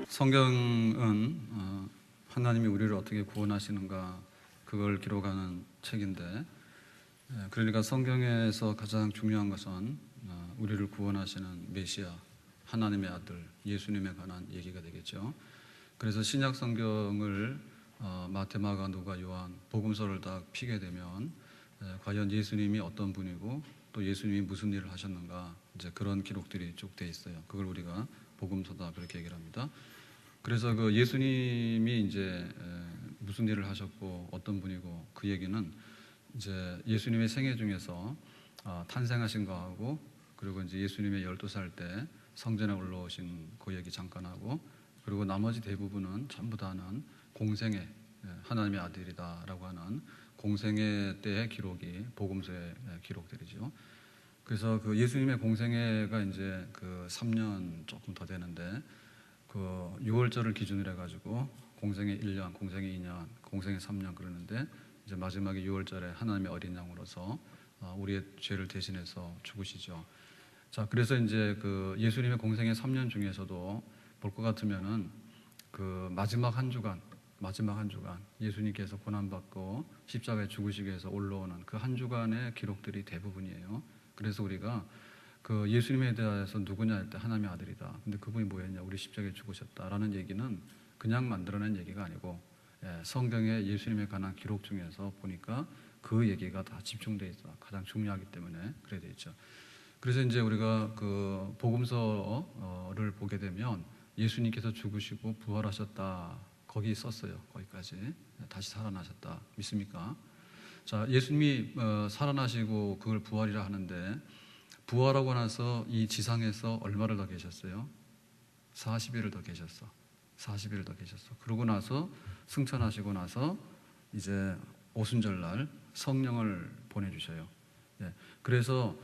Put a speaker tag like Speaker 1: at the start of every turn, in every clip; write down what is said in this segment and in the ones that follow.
Speaker 1: 성경은 하나님이 우리를 어떻게 구원하시는가 그걸 기록하는 책인데, 그러니까 성경에서 가장 중요한 것은 우리를 구원하시는 메시아 하나님의 아들 예수님에 관한 얘기가 되겠죠. 그래서 신약 성경을 마태, 마가, 누가, 요한 복음서를 딱 피게 되면 과연 예수님이 어떤 분이고 또 예수님이 무슨 일을 하셨는가, 이제 그런 기록들이 쭉 돼 있어요. 그걸 우리가 복음서다 그렇게 얘기를 합니다. 그래서 그 예수님이 이제 무슨 일을 하셨고 어떤 분이고 그 얘기는 이제 예수님의 생애 중에서 탄생하신 거하고, 그리고 이제 예수님의 12살 때 성전에 올라오신 그 얘기 잠깐 하고, 그리고 나머지 대부분은 전부 다는 공생애 하나님의 아들이다라고 하는 공생애 때의 기록이 복음서에 기록되죠. 그래서 그 예수님의 공생애가 이제 그 3년 조금 더 되는데, 그 6월절을 기준으로 해가지고 공생애 1년, 공생애 2년, 공생애 3년 그러는데, 이제 마지막에 6월절에 하나님의 어린 양으로서 우리의 죄를 대신해서 죽으시죠. 자, 그래서 이제 그 예수님의 공생애 3년 중에서도 볼 것 같으면은 그 마지막 한 주간 예수님께서 고난받고 십자가에 죽으시기 위해서 올라오는 그 한 주간의 기록들이 대부분이에요. 그래서 우리가 그 예수님에 대해서 누구냐 할 때 하나님의 아들이다. 근데 그분이 뭐였냐? 우리 십자가에 죽으셨다라는 얘기는 그냥 만들어낸 얘기가 아니고, 성경의 예수님에 관한 기록 중에서 보니까 그 얘기가 다 집중되어 있어. 가장 중요하기 때문에 그래 돼 있죠. 그래서 이제 우리가 그 복음서를 보게 되면 예수님께서 죽으시고 부활하셨다 거기 썼어요. 거기까지 다시 살아나셨다. 믿습니까? 자, 예수님이 살아나시고 그걸 부활이라 하는데, 부활하고 나서 이 지상에서 얼마를 더 계셨어요? 40일을 더 계셨어. 40일을 더 계셨어. 그러고 나서 승천하시고 나서 이제 오순절날 성령을 보내주셔요. 그래서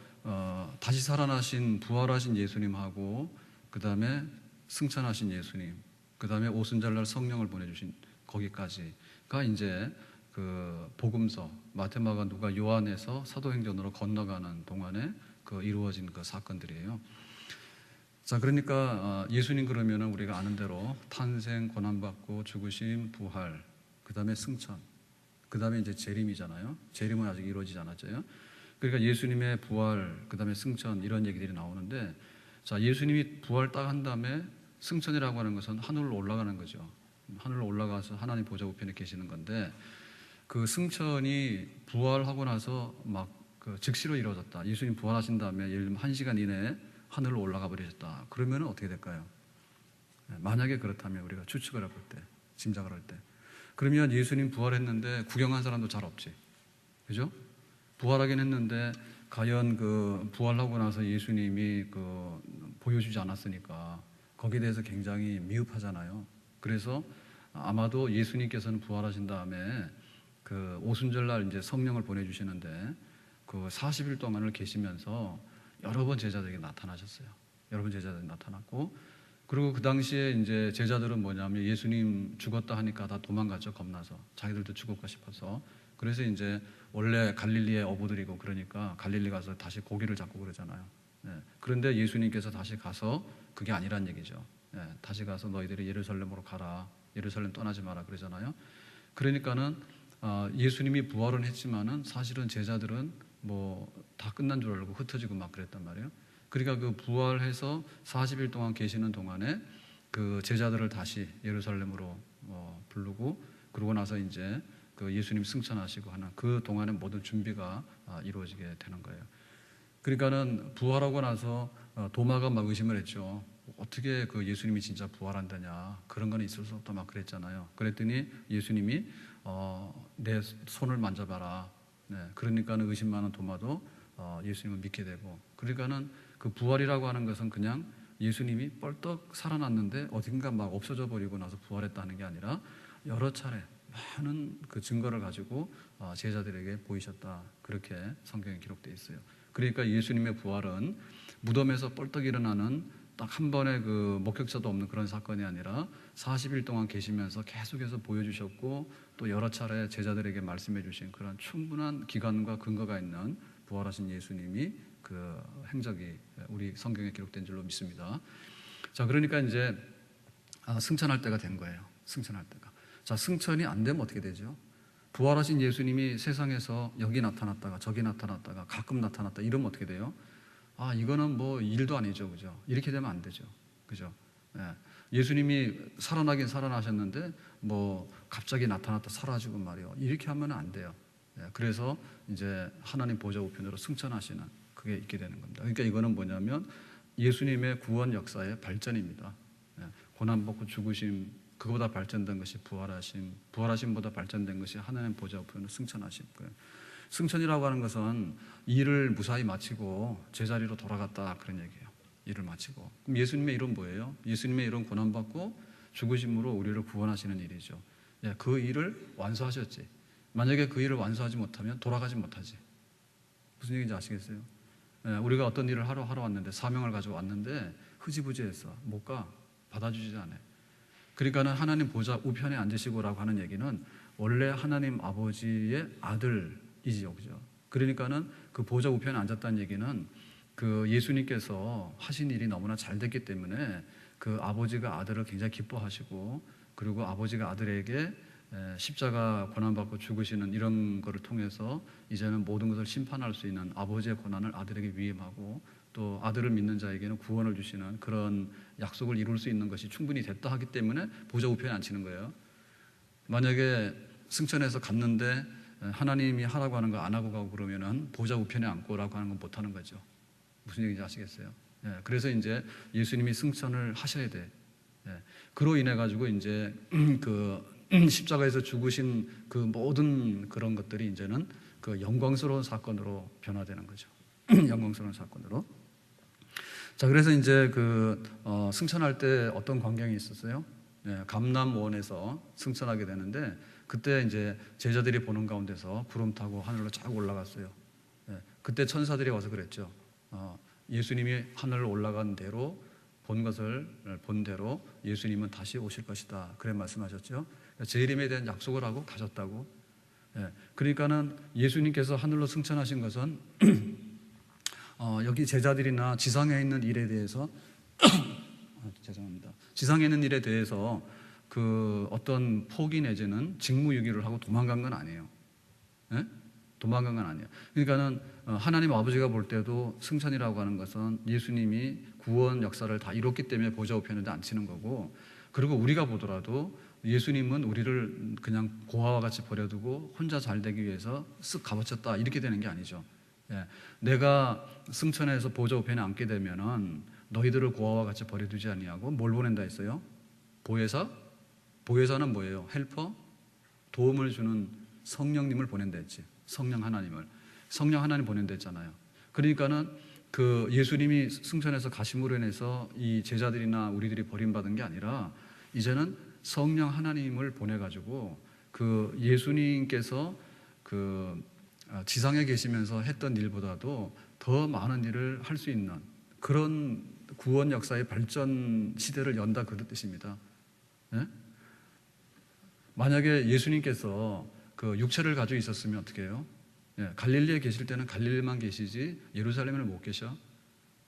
Speaker 1: 다시 살아나신 부활하신 예수님하고 그 다음에 승천하신 예수님, 그 다음에 오순절날 성령을 보내주신 거기까지가 이제 그 복음서 마태, 마가, 누가, 요한에서 사도행전으로 건너가는 동안에 그 이루어진 그 사건들이에요. 자, 그러니까 예수님 그러면은 우리가 아는 대로 탄생, 고난받고 죽으심, 부활, 그 다음에 승천, 그 다음에 이제 재림이잖아요. 재림은 아직 이루어지지 않았죠. 그러니까 예수님의 부활, 그 다음에 승천, 이런 얘기들이 나오는데, 자, 예수님이 부활 딱 한 다음에 승천이라고 하는 것은 하늘로 올라가는 거죠. 하늘로 올라가서 하나님 보좌 우편에 계시는 건데, 그 승천이 부활하고 나서 막 그 즉시로 이루어졌다. 예수님 부활하신 다음에 예를 들면 1시간 이내에 하늘로 올라가 버리셨다. 그러면 어떻게 될까요? 만약에 그렇다면 우리가 추측을 해볼 때, 짐작을 할 때, 그러면 예수님 부활했는데 구경한 사람도 잘 없지. 그죠? 부활하긴 했는데 과연 그 부활하고 나서 예수님이 그 보여주지 않았으니까 거기에 대해서 굉장히 미흡하잖아요. 그래서 아마도 예수님께서는 부활하신 다음에 그 오순절날 이제 성령을 보내주시는데 그 40일 동안을 계시면서 여러 번 제자들에게 나타나셨어요. 여러 번 제자들이 나타났고, 그리고 그 당시에 이제 제자들은 뭐냐면 예수님 죽었다 하니까 다 도망갔죠. 겁나서. 자기들도 죽을까 싶어서. 그래서 이제 원래 갈릴리의 어부들이고 그러니까 갈릴리 가서 다시 고기를 잡고 그러잖아요. 그런데 예수님께서 다시 가서 그게 아니란 얘기죠. 다시 가서 너희들이 예루살렘으로 가라. 예루살렘 떠나지 마라 그러잖아요. 그러니까는 예수님이 부활은 했지만은 사실은 제자들은 뭐 다 끝난 줄 알고 흩어지고 막 그랬단 말이에요. 그러니까 그 부활해서 40일 동안 계시는 동안에 그 제자들을 다시 예루살렘으로 부르고, 그러고 나서 이제 그 예수님 승천하시고 하는 그 동안에 모든 준비가 이루어지게 되는 거예요. 그러니까는 부활하고 나서 도마가 막 의심을 했죠. 어떻게 그 예수님이 진짜 부활한다냐, 그런 건 있을 수 없다 막 그랬잖아요. 그랬더니 예수님이 내 손을 만져봐라. 그러니까는 의심 많은 도마도 예수님을 믿게 되고, 그러니까는 그 부활이라고 하는 것은 그냥 예수님이 뻘떡 살아났는데 어딘가 막 없어져 버리고 나서 부활했다는 게 아니라 여러 차례 많은 그 증거를 가지고 제자들에게 보이셨다. 그렇게 성경에 기록되어 있어요. 그러니까 예수님의 부활은 무덤에서 뻘떡 일어나는 딱 한 번의 그 목격자도 없는 그런 사건이 아니라 40일 동안 계시면서 계속해서 보여주셨고, 또 여러 차례 제자들에게 말씀해 주신 그런 충분한 기간과 근거가 있는 부활하신 예수님이 그 행적이 우리 성경에 기록된 줄로 믿습니다. 자, 그러니까 이제 승천할 때가 된 거예요. 승천할 때가. 자, 승천이 안 되면 어떻게 되죠? 부활하신 예수님이 세상에서 여기 나타났다가 저기 나타났다가 가끔 나타났다 이러면 어떻게 돼요? 이거는 뭐 일도 아니죠, 그죠? 이렇게 되면 안 되죠, 그죠? 예수님이 살아나긴 살아나셨는데 뭐 갑자기 나타났다 사라지고 말이요, 이렇게 하면 안 돼요. 그래서 이제 하나님 보좌 우편으로 승천하시는 그게 있게 되는 겁니다. 그러니까 이거는 뭐냐면 예수님의 구원 역사의 발전입니다. 고난받고 죽으심, 그거보다 발전된 것이 부활하심, 부활하심보다 발전된 것이 하나님 보좌 우편으로 승천하심. 승천이라고 하는 것은 일을 무사히 마치고 제자리로 돌아갔다 그런 얘기예요. 일을 마치고. 그럼 예수님의 일은 뭐예요? 예수님의 일은 고난받고 죽으심으로 우리를 구원하시는 일이죠. 그 일을 완수하셨지. 만약에 그 일을 완수하지 못하면 돌아가지 못하지. 무슨 얘기인지 아시겠어요? 우리가 어떤 일을 하러 왔는데, 사명을 가지고 왔는데 흐지부지해서 못 가, 받아주지 않아요. 그러니까는 하나님 보좌 우편에 앉으시고라고 하는 얘기는 원래 하나님 아버지의 아들이지요, 그죠? 그러니까는 그 보좌 우편에 앉았다는 얘기는 그 예수님께서 하신 일이 너무나 잘 됐기 때문에 그 아버지가 아들을 굉장히 기뻐하시고, 그리고 아버지가 아들에게 십자가 고난받고 죽으시는 이런 거를 통해서 이제는 모든 것을 심판할 수 있는 아버지의 권한을 아들에게 위임하고, 또 아들을 믿는 자에게는 구원을 주시는 그런 약속을 이룰 수 있는 것이 충분히 됐다 하기 때문에 보좌 우편에 앉히는 거예요. 만약에 승천해서 갔는데 하나님이 하라고 하는 거 안 하고 가고 그러면은 보좌 우편에 앉고라고 하는 건 못 하는 거죠. 무슨 얘기인지 아시겠어요? 그래서 이제 예수님이 승천을 하셔야 돼. 그로 인해 가지고 이제 그 십자가에서 죽으신 그 모든 그런 것들이 이제는 그 영광스러운 사건으로 변화되는 거죠. 영광스러운 사건으로. 자, 그래서 이제 승천할 때 어떤 광경이 있었어요? 감람원에서 승천하게 되는데, 그때 이제 제자들이 보는 가운데서 구름 타고 하늘로 쫙 올라갔어요. 그때 천사들이 와서 그랬죠. 예수님이 하늘로 올라간 대로 본 것을 본 대로 예수님은 다시 오실 것이다. 그래 말씀하셨죠. 재림에 대한 약속을 하고 가셨다고. 그러니까는 예수님께서 하늘로 승천하신 것은 여기 제자들이나 지상에 있는 일에 대해서 죄송합니다. 지상에 있는 일에 대해서 그 어떤 포기 내지는 직무유기를 하고 도망간 건 아니에요. 도망간 건 아니에요. 그러니까는 하나님 아버지가 볼 때도 승천이라고 하는 것은 예수님이 구원 역사를 다 이뤘기 때문에 보좌 우편에 앉히는 거고, 그리고 우리가 보더라도 예수님은 우리를 그냥 고아와 같이 버려두고 혼자 잘 되기 위해서 쓱 가버쳤다 이렇게 되는 게 아니죠. 내가 승천해서 보좌 우편에 앉게 되면은 너희들을 고아와 같이 버려두지 아니하고 뭘 보낸다 했어요? 보혜사? 보혜사는 뭐예요? 헬퍼? 도움을 주는 성령님을 보낸다 했지. 성령 하나님 보낸다 했잖아요. 그러니까는 그 예수님이 승천해서 가심으로 인해서 이 제자들이나 우리들이 버림받은 게 아니라 이제는 성령 하나님을 보내가지고 그 예수님께서 그 지상에 계시면서 했던 일보다도 더 많은 일을 할 수 있는 그런 구원 역사의 발전 시대를 연다 그 뜻입니다. 만약에 예수님께서 그 육체를 가지고 있었으면 어떻게 해요? 갈릴리에 계실 때는 갈릴리만 계시지 예루살렘에는 못 계셔.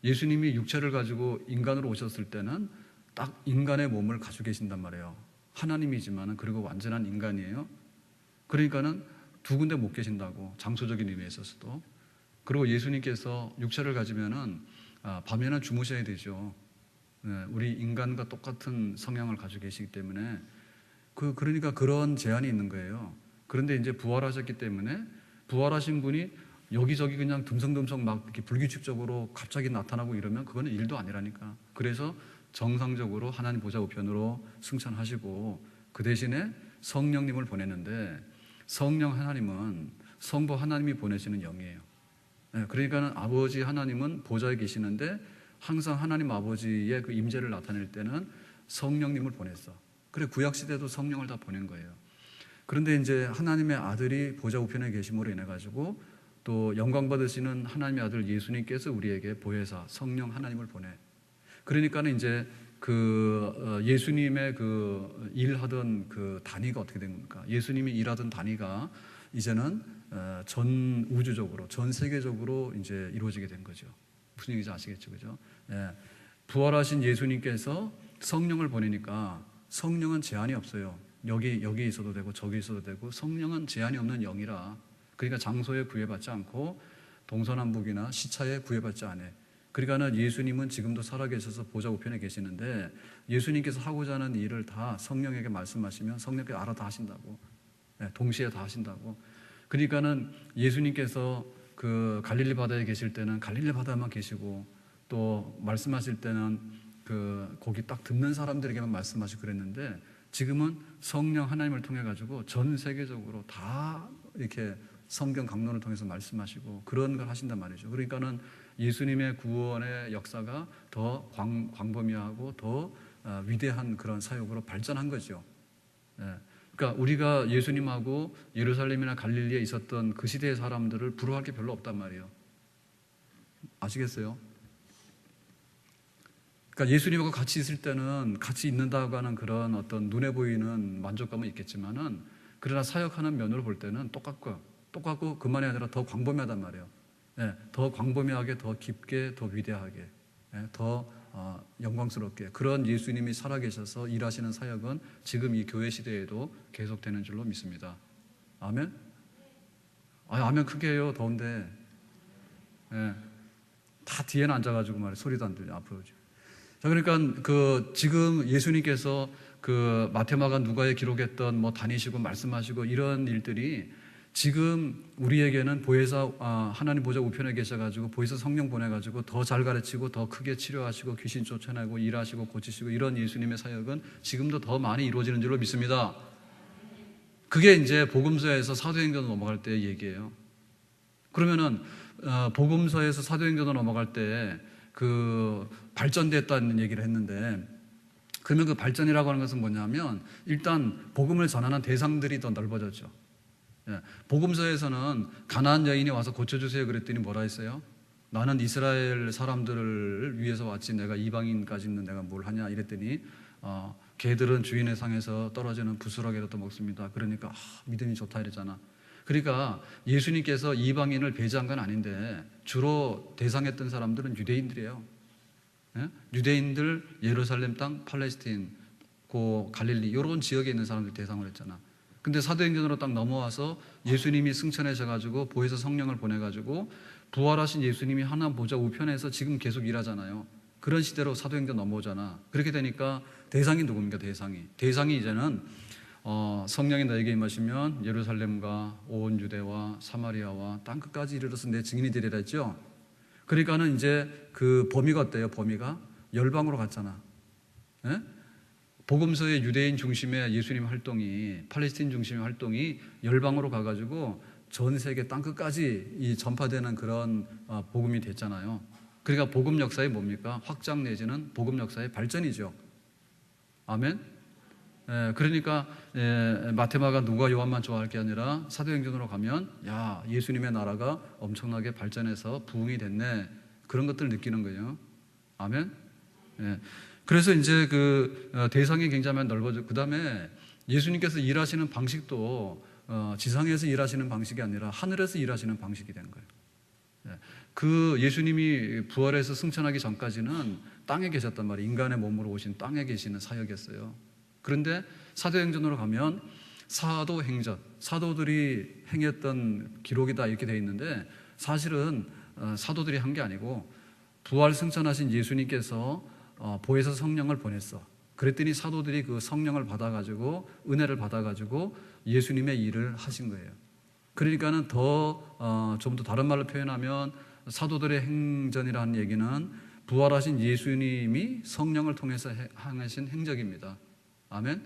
Speaker 1: 예수님이 육체를 가지고 인간으로 오셨을 때는 딱 인간의 몸을 가지고 계신단 말이에요. 하나님이지만은 그리고 완전한 인간이에요. 그러니까는 두 군데 못 계신다고, 장소적인 의미에 있어서도. 그리고 예수님께서 육체를 가지면은 밤에는 주무셔야 되죠. 우리 인간과 똑같은 성향을 가지고 계시기 때문에 그러니까 그런 제한이 있는 거예요. 그런데 이제 부활하셨기 때문에 부활하신 분이 여기저기 그냥 듬성듬성 막 이렇게 불규칙적으로 갑자기 나타나고 이러면 그거는 일도 아니라니까. 그래서 정상적으로 하나님 보좌 우편으로 승천하시고 그 대신에 성령님을 보냈는데, 성령 하나님은 성부 하나님이 보내시는 영이에요. 그러니까는 아버지 하나님은 보좌에 계시는데 항상 하나님 아버지의 그 임재를 나타낼 때는 성령님을 보냈어. 그래 구약 시대도 성령을 다 보낸 거예요. 그런데 이제 하나님의 아들이 보좌 우편에 계심으로 인해 가지고 또 영광 받으시는 하나님의 아들 예수님께서 우리에게 보혜사 성령 하나님을 보내. 그러니까는 이제 그 예수님의 그 일하던 그 단위가 어떻게 된 겁니까? 예수님이 일하던 단위가 이제는 전 우주적으로, 전 세계적으로 이제 이루어지게 된 거죠. 무슨 얘기인지 아시겠죠, 그죠? 부활하신 예수님께서 성령을 보내니까 성령은 제한이 없어요. 여기 있어도 되고 저기 있어도 되고 성령은 제한이 없는 영이라. 그러니까 장소에 구애받지 않고 동서남북이나 시차에 구애받지 않아. 그러니까는 예수님은 지금도 살아계셔서 보좌 우편에 계시는데 예수님께서 하고자 하는 일을 다 성령에게 말씀하시면 성령께서 알아 다 하신다고. 동시에 다 하신다고. 그러니까는 예수님께서 그 갈릴리 바다에 계실 때는 갈릴리 바다만 계시고 또 말씀하실 때는 그 거기 딱 듣는 사람들에게만 말씀하시고 그랬는데 지금은 성령 하나님을 통해 가지고 전 세계적으로 다 이렇게 성경 강론을 통해서 말씀하시고 그런 걸 하신단 말이죠. 그러니까는 예수님의 구원의 역사가 더 광범위하고 더 위대한 그런 사역으로 발전한 거죠. 그러니까 우리가 예수님하고 예루살렘이나 갈릴리에 있었던 그 시대의 사람들을 부러워할 게 별로 없단 말이에요. 아시겠어요? 그러니까 예수님하고 같이 있을 때는 같이 있는다고 하는 그런 어떤 눈에 보이는 만족감은 있겠지만은 그러나 사역하는 면으로 볼 때는 똑같고 그만이 아니라 더 광범위하단 말이에요. 더 광범위하게, 더 깊게, 더 위대하게, 더 영광스럽게 그런 예수님이 살아계셔서 일하시는 사역은 지금 이 교회 시대에도 계속되는 줄로 믿습니다. 아멘? 아멘 크게 해요. 더운데. 다 뒤에는 앉아가지고 말이에요. 소리도 안 들려. 앞으로 오죠. 자, 그러니까 그 지금 예수님께서 그 마태마가 누가에 기록했던 뭐 다니시고 말씀하시고 이런 일들이 지금 우리에게는 보혜사 하나님 보좌 우편에 계셔가지고 보혜사 성령 보내가지고 더 잘 가르치고 더 크게 치료하시고 귀신 쫓아내고 일하시고 고치시고 이런 예수님의 사역은 지금도 더 많이 이루어지는 줄로 믿습니다. 그게 이제 복음서에서 사도행전으로 넘어갈 때의 얘기예요. 그러면은 복음서에서 사도행전으로 넘어갈 때 그 발전됐다는 얘기를 했는데 그러면 그 발전이라고 하는 것은 뭐냐면 일단 복음을 전하는 대상들이 더 넓어졌죠. 복음서에서는 가나안 여인이 와서 고쳐주세요 그랬더니 뭐라 했어요? 나는 이스라엘 사람들을 위해서 왔지 내가 이방인까지는 내가 뭘 하냐 이랬더니 개들은 주인의 상에서 떨어지는 부스러기라도 먹습니다. 그러니까 믿음이 좋다 이랬잖아. 그러니까 예수님께서 이방인을 배제한 건 아닌데 주로 대상했던 사람들은 유대인들이에요. 유대인들, 예루살렘 땅, 팔레스틴, 갈릴리 이런 지역에 있는 사람들 대상으로 했잖아. 근데 사도행전으로 딱 넘어와서 예수님이 승천하셔가지고 보혜사 성령을 보내가지고 부활하신 예수님이 하나님 보좌 우편에서 지금 계속 일하잖아요. 그런 시대로 사도행전 넘어오잖아. 그렇게 되니까 대상이 누굽니까? 대상이 이제는 성령이 너에게 임하시면 예루살렘과 온 유대와 사마리아와 땅끝까지 이르러서 내 증인이 되리라 했죠. 그러니까는 이제 그 범위가 어때요? 범위가 열방으로 갔잖아. 복음서의 유대인 중심의 예수님 활동이 팔레스틴 중심의 활동이 열방으로 가가지고 전 세계 땅끝까지 이 전파되는 그런 복음이 됐잖아요. 그러니까 복음 역사의 뭡니까? 확장 내지는 복음 역사의 발전이죠. 아멘. 그러니까 마테마가 누가 요한만 좋아할 게 아니라 사도행전으로 가면 야 예수님의 나라가 엄청나게 발전해서 부흥이 됐네 그런 것들을 느끼는 거예요. 아멘. 그래서 이제 그 대상이 굉장히 넓어져. 그 다음에 예수님께서 일하시는 방식도 지상에서 일하시는 방식이 아니라 하늘에서 일하시는 방식이 된 거예요. 그 예수님이 부활해서 승천하기 전까지는 땅에 계셨단 말이에요. 인간의 몸으로 오신 땅에 계시는 사역이었어요. 그런데 사도행전으로 가면 사도행전, 사도들이 행했던 기록이다 이렇게 되어 있는데 사실은 사도들이 한 게 아니고 부활 승천하신 예수님께서 보혜사 성령을 보냈어. 그랬더니 사도들이 그 성령을 받아가지고 은혜를 받아가지고 예수님의 일을 하신 거예요. 그러니까는 좀 더 다른 말로 표현하면 사도들의 행전이라는 얘기는 부활하신 예수님이 성령을 통해서 행하신 행적입니다. 아멘.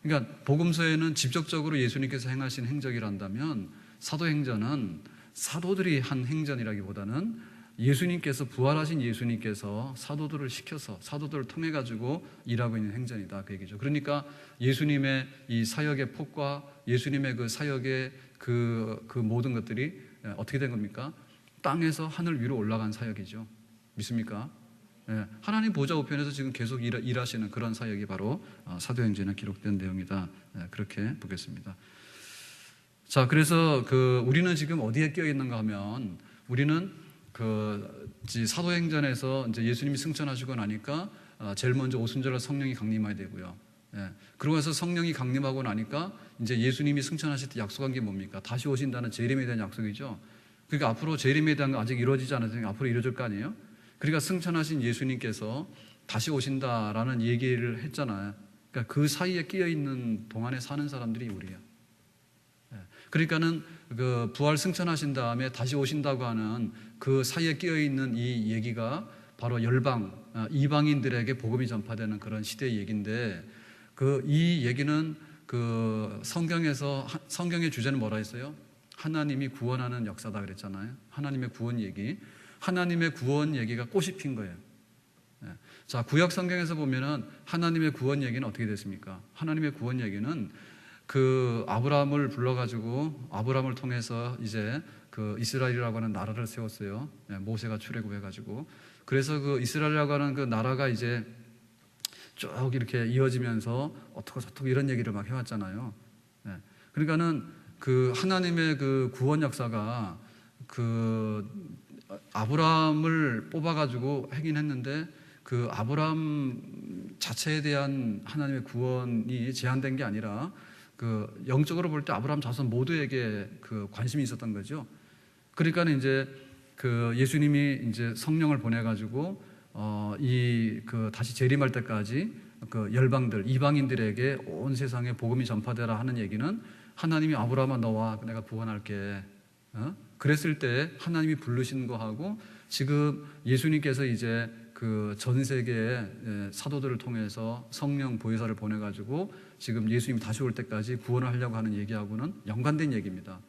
Speaker 1: 그러니까 복음서에는 직접적으로 예수님께서 행하신 행적이란다면 사도행전은 사도들이 한 행전이라기보다는 예수님께서 부활하신 예수님께서 사도들을 시켜서 사도들을 통해 가지고 일하고 있는 행전이다 그 얘기죠. 그러니까 예수님의 이 사역의 폭과 예수님의 그 사역의 그 모든 것들이 어떻게 된 겁니까? 땅에서 하늘 위로 올라간 사역이죠. 믿습니까? 하나님 보좌 우편에서 지금 계속 일하시는 그런 사역이 바로 사도행전에 기록된 내용이다. 그렇게 보겠습니다. 자, 그래서 우리는 지금 어디에 끼어 있는가 하면 우리는 사도행전에서 이제 예수님이 승천하시고 나니까 제일 먼저 오순절날 성령이 강림하게 되고요. 예. 그러고 나서 성령이 강림하고 나니까 이제 예수님이 승천하실 때 약속한 게 뭡니까? 다시 오신다는 재림에 대한 약속이죠. 그러니까 앞으로 재림에 대한 거 아직 이루어지지 않았으니까 앞으로 이루어질 거 아니에요? 그러니까 승천하신 예수님께서 다시 오신다라는 얘기를 했잖아요. 그러니까 그 사이에 끼어 있는 동안에 사는 사람들이 우리예요. 예. 그러니까는 그 부활 승천하신 다음에 다시 오신다고 하는 그 사이에 끼어 있는 이 얘기가 바로 열방, 이방인들에게 복음이 전파되는 그런 시대의 얘기인데, 그 이 얘기는 그 성경의 주제는 뭐라 했어요? 하나님이 구원하는 역사다 그랬잖아요. 하나님의 구원 얘기. 하나님의 구원 얘기가 꽃이 핀 거예요. 예. 자, 구약 성경에서 보면은 하나님의 구원 얘기는 어떻게 됐습니까? 하나님의 구원 얘기는 그 아브라함을 불러가지고 아브라함을 통해서 이제 그 이스라엘이라고 하는 나라를 세웠어요. 예, 모세가 출애굽해가지고. 그래서 그 이스라엘이라고 하는 그 나라가 이제 쭉 이렇게 이어지면서 어떻고 저떻고 이런 얘기를 막 해왔잖아요. 예. 그러니까는 그 하나님의 그 구원 역사가 그 아브라함을 뽑아가지고 하긴 했는데 그 아브라함 자체에 대한 하나님의 구원이 제한된 게 아니라 그 영적으로 볼 때 아브라함 자손 모두에게 그 관심이 있었던 거죠. 그러니까 이제 그 예수님이 이제 성령을 보내가지고 이 그 다시 재림할 때까지 그 열방들 이방인들에게 온 세상에 복음이 전파되라 하는 얘기는 하나님이 아브라함아 너와 내가 구원할게. 그랬을 때 하나님이 부르신 거하고 지금 예수님께서 이제 그 전 세계의 사도들을 통해서 성령 보혜사를 보내가지고 지금 예수님이 다시 올 때까지 구원을 하려고 하는 얘기하고는 연관된 얘기입니다.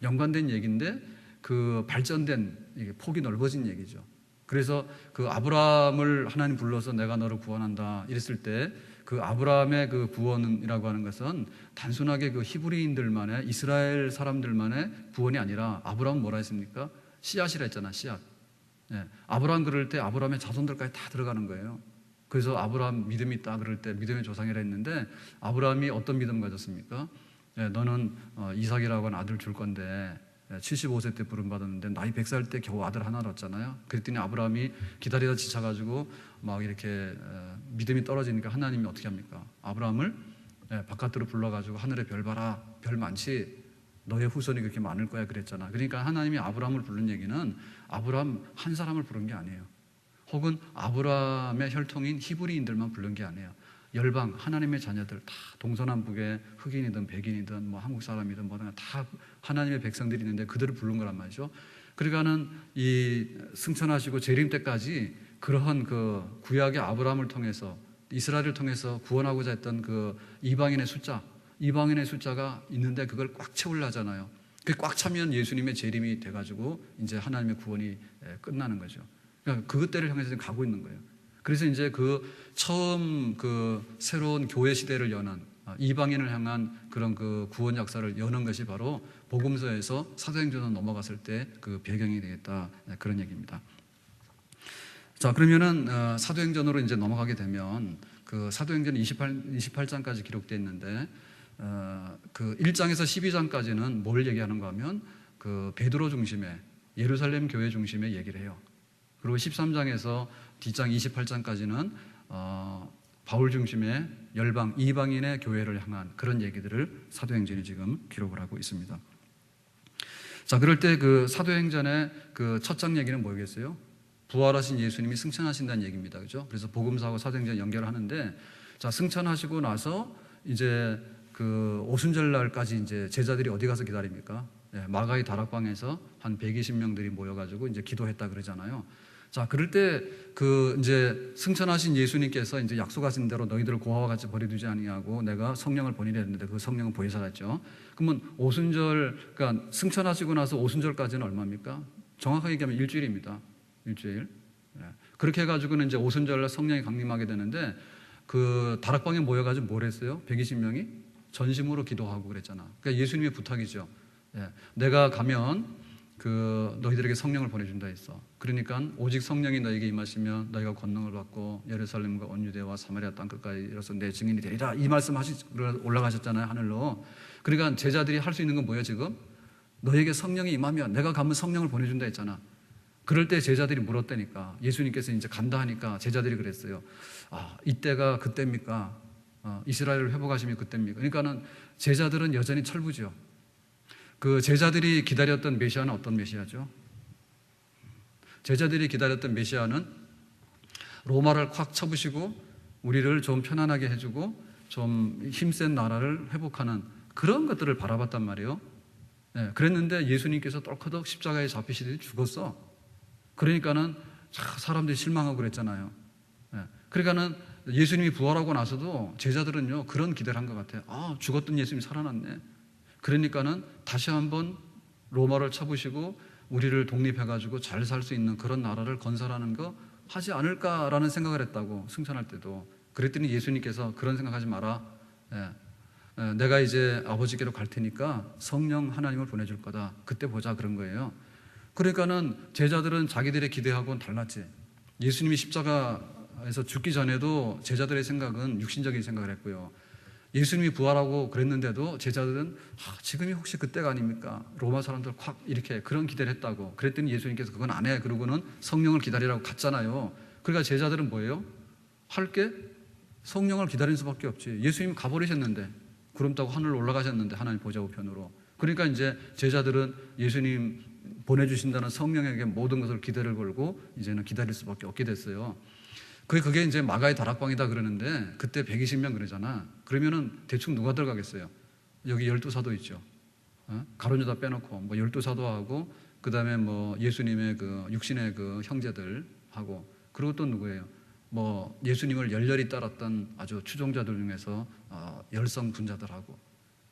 Speaker 1: 연관된 얘기인데 그 발전된 폭이 넓어진 얘기죠. 그래서 그 아브라함을 하나님 불러서 내가 너를 구원한다 이랬을 때 그 아브라함의 그 구원이라고 하는 것은 단순하게 그 히브리인들만의 이스라엘 사람들만의 구원이 아니라 아브라함은 뭐라 했습니까? 씨앗이라 했잖아, 씨앗. 예, 아브라함 그럴 때 아브라함의 자손들까지 다 들어가는 거예요. 그래서 아브라함 믿음이 있다 그럴 때 믿음의 조상이라 했는데 아브라함이 어떤 믿음 가졌습니까? 예, 너는 이삭이라고 하는 아들 줄 건데 75세 때 부름받았는데 나이 100살 때 겨우 아들 하나 낳았잖아요. 그랬더니 아브라함이 기다리다 지쳐가지고 막 이렇게 믿음이 떨어지니까 하나님이 어떻게 합니까? 아브라함을 바깥으로 불러가지고 하늘에 별 봐라, 별 많지, 너의 후손이 그렇게 많을 거야 그랬잖아. 그러니까 하나님이 아브라함을 부른 얘기는 아브라함 한 사람을 부른 게 아니에요. 혹은 아브라함의 혈통인 히브리인들만 부른 게 아니에요. 열방 하나님의 자녀들 다 동서남북의 흑인이든 백인이든 뭐 한국 사람이든 뭐든 다 하나님의 백성들이 있는데 그들을 부른 거란 말이죠. 그러니까는 이 승천하시고 재림 때까지 그러한 그 구약의 아브라함을 통해서 이스라엘을 통해서 구원하고자 했던 그 이방인의 숫자가 있는데 그걸 꽉 채우려 하잖아요. 그게 꽉 차면 예수님의 재림이 돼가지고 이제 하나님의 구원이 끝나는 거죠. 그러니까 그것 때를 향해서 가고 있는 거예요. 그래서 이제 그 처음 그 새로운 교회 시대를 여는 이방인을 향한 그런 그 구원 역사를 여는 것이 바로 복음서에서 사도행전으로 넘어갔을 때 그 배경이 되겠다, 그런 얘기입니다. 자, 그러면은 사도행전으로 이제 넘어가게 되면 그 사도행전 28장까지 기록되어 있는데 그 1장에서 12장까지는 뭘 얘기하는가 하면 그 베드로 중심의 예루살렘 교회 중심의 얘기를 해요. 그리고 13장에서 뒷장 28장까지는 바울 중심의 열방 이방인의 교회를 향한 그런 얘기들을 사도행전이 지금 기록을 하고 있습니다. 자, 그럴 때 그 사도행전의 그 첫 장 얘기는 뭐겠어요? 부활하신 예수님이 승천하신다는 얘기입니다. 그죠? 그래서 복음서하고 사도행전 연결을 하는데, 자, 승천하시고 나서 이제 그 오순절 날까지 이제 제자들이 어디 가서 기다립니까? 마가의 다락방에서 한 120명들이 모여가지고 이제 기도했다 그러잖아요. 자, 그럴 때 그 이제 승천하신 예수님께서 이제 약속하신 대로 너희들을 고아와 같이 버려두지 아니하고 내가 성령을 보내려 했는데 그 성령은 보혜사였죠. 그러면 오순절, 그러니까 승천하시고 나서 오순절까지는 얼마입니까? 정확하게 얘기하면 일주일입니다. 일주일. 그렇게 해가지고는 이제 오순절날 성령이 강림하게 되는데 그 다락방에 모여가지고 뭘 했어요? 120명이 전심으로 기도하고 그랬잖아. 그러니까 예수님의 부탁이죠. 내가 가면 그 너희들에게 성령을 보내준다 했어. 그러니까 오직 성령이 너에게 임하시면 너희가 권능을 받고 예루살렘과 온 유대와 사마리아 땅 끝까지 이르러서 내 증인이 되리라, 이 말씀 올라가셨잖아요, 하늘로. 그러니까 제자들이 할 수 있는 건 뭐예요? 지금 너에게 성령이 임하면 내가 가면 성령을 보내준다 했잖아. 그럴 때 제자들이 물었다니까. 예수님께서 이제 간다 하니까 제자들이 그랬어요. 아, 이때가 그때입니까? 이스라엘을 회복하심이 그때입니까? 그러니까는 제자들은 여전히 철부지요. 그 제자들이 기다렸던 메시아는 어떤 메시아죠? 제자들이 기다렸던 메시아는 로마를 콱 쳐부시고 우리를 좀 편안하게 해주고 좀 힘센 나라를 회복하는 그런 것들을 바라봤단 말이에요. 그랬는데 예수님께서 떨커덕 십자가에 잡히시더니 죽었어. 그러니까는 사람들이 실망하고 그랬잖아요. 그러니까는 예수님이 부활하고 나서도 제자들은요 그런 기대를 한 것 같아요. 죽었던 예수님이 살아났네. 그러니까는 다시 한번 로마를 쳐부시고 우리를 독립해가지고 잘 살 수 있는 그런 나라를 건설하는 거 하지 않을까라는 생각을 했다고, 승천할 때도. 그랬더니 예수님께서 그런 생각하지 마라. 내가 이제 아버지께로 갈 테니까 성령 하나님을 보내줄 거다. 그때 보자, 그런 거예요. 그러니까는 제자들은 자기들의 기대하고는 달랐지. 예수님이 십자가에서 죽기 전에도 제자들의 생각은 육신적인 생각을 했고요. 예수님이 부활하고 그랬는데도 제자들은 지금이 혹시 그때가 아닙니까? 로마 사람들 콱 이렇게 그런 기대를 했다고. 그랬더니 예수님께서 그건 안 해. 그러고는 성령을 기다리라고 갔잖아요. 그러니까 제자들은 뭐예요? 할 게 성령을 기다리는 수밖에 없지. 예수님 가버리셨는데, 구름 타고 하늘로 올라가셨는데, 하나님 보좌 우편으로. 그러니까 이제 제자들은 예수님 보내주신다는 성령에게 모든 것을 기대를 걸고 이제는 기다릴 수밖에 없게 됐어요. 그게 이제 마가의 다락방이다 그러는데, 그때 120명 그러잖아. 그러면은 대충 누가 들어가겠어요? 여기 12사도 있죠. 가룟 유다 빼놓고 뭐 12사도하고 그다음에 뭐 예수님의 그 육신의 그 형제들하고, 그리고 또 누구예요? 뭐 예수님을 열렬히 따랐던 아주 추종자들 중에서 열성 분자들하고,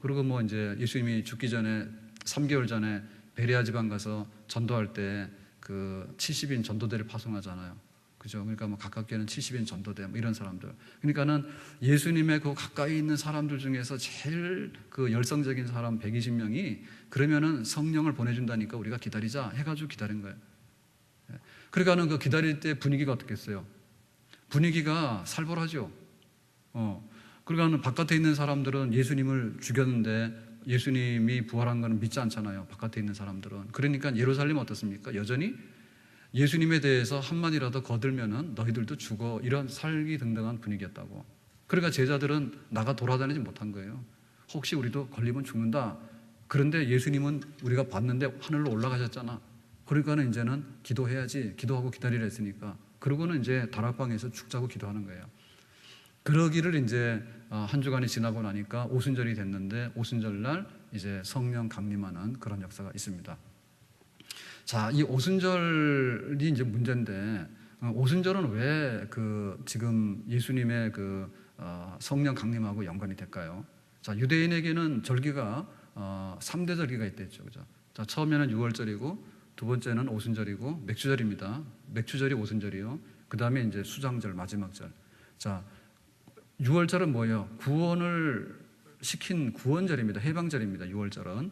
Speaker 1: 그리고 뭐 이제 예수님이 죽기 전에 3개월 전에 베레아 지방 가서 전도할 때 그 70인 전도대를 파송하잖아요. 그죠? 그러니까 뭐 가깝게는 70인 전도대 뭐 이런 사람들. 그러니까는 예수님의 그 가까이 있는 사람들 중에서 제일 그 열성적인 사람 120명이 그러면은 성령을 보내준다니까 우리가 기다리자 해가지고 기다린 거예요. 그러니까는 그 기다릴 때 분위기가 어떻겠어요? 분위기가 살벌하죠. 그러니까는 바깥에 있는 사람들은 예수님을 죽였는데 예수님이 부활한 거는 믿지 않잖아요. 바깥에 있는 사람들은. 그러니까 예루살렘은 어떻습니까? 여전히 예수님에 대해서 한마디라도 거들면은 너희들도 죽어, 이런 살기등등한 분위기였다고. 그러니까 제자들은 나가 돌아다니지 못한 거예요. 혹시 우리도 걸리면 죽는다. 그런데 예수님은 우리가 봤는데 하늘로 올라가셨잖아. 그러니까는 이제는 기도해야지. 기도하고 기다리라 했으니까. 그러고는 이제 다락방에서 죽자고 기도하는 거예요. 그러기를 이제 한 주간이 지나고 나니까 오순절이 됐는데, 오순절날 이제 성령 강림하는 그런 역사가 있습니다. 자, 이 오순절이 이제 문제인데, 오순절은 왜 그 지금 예수님의 그 성령 강림하고 연관이 될까요? 자, 유대인에게는 절기가 3대 절기가 있댔죠, 그죠? 자, 처음에는 6월절이고, 두 번째는 오순절이고, 맥주절입니다. 맥주절이 오순절이요. 그 다음에 이제 수장절, 마지막 절. 자, 6월절은 뭐예요? 구원을 시킨 구원절입니다. 해방절입니다. 6월절은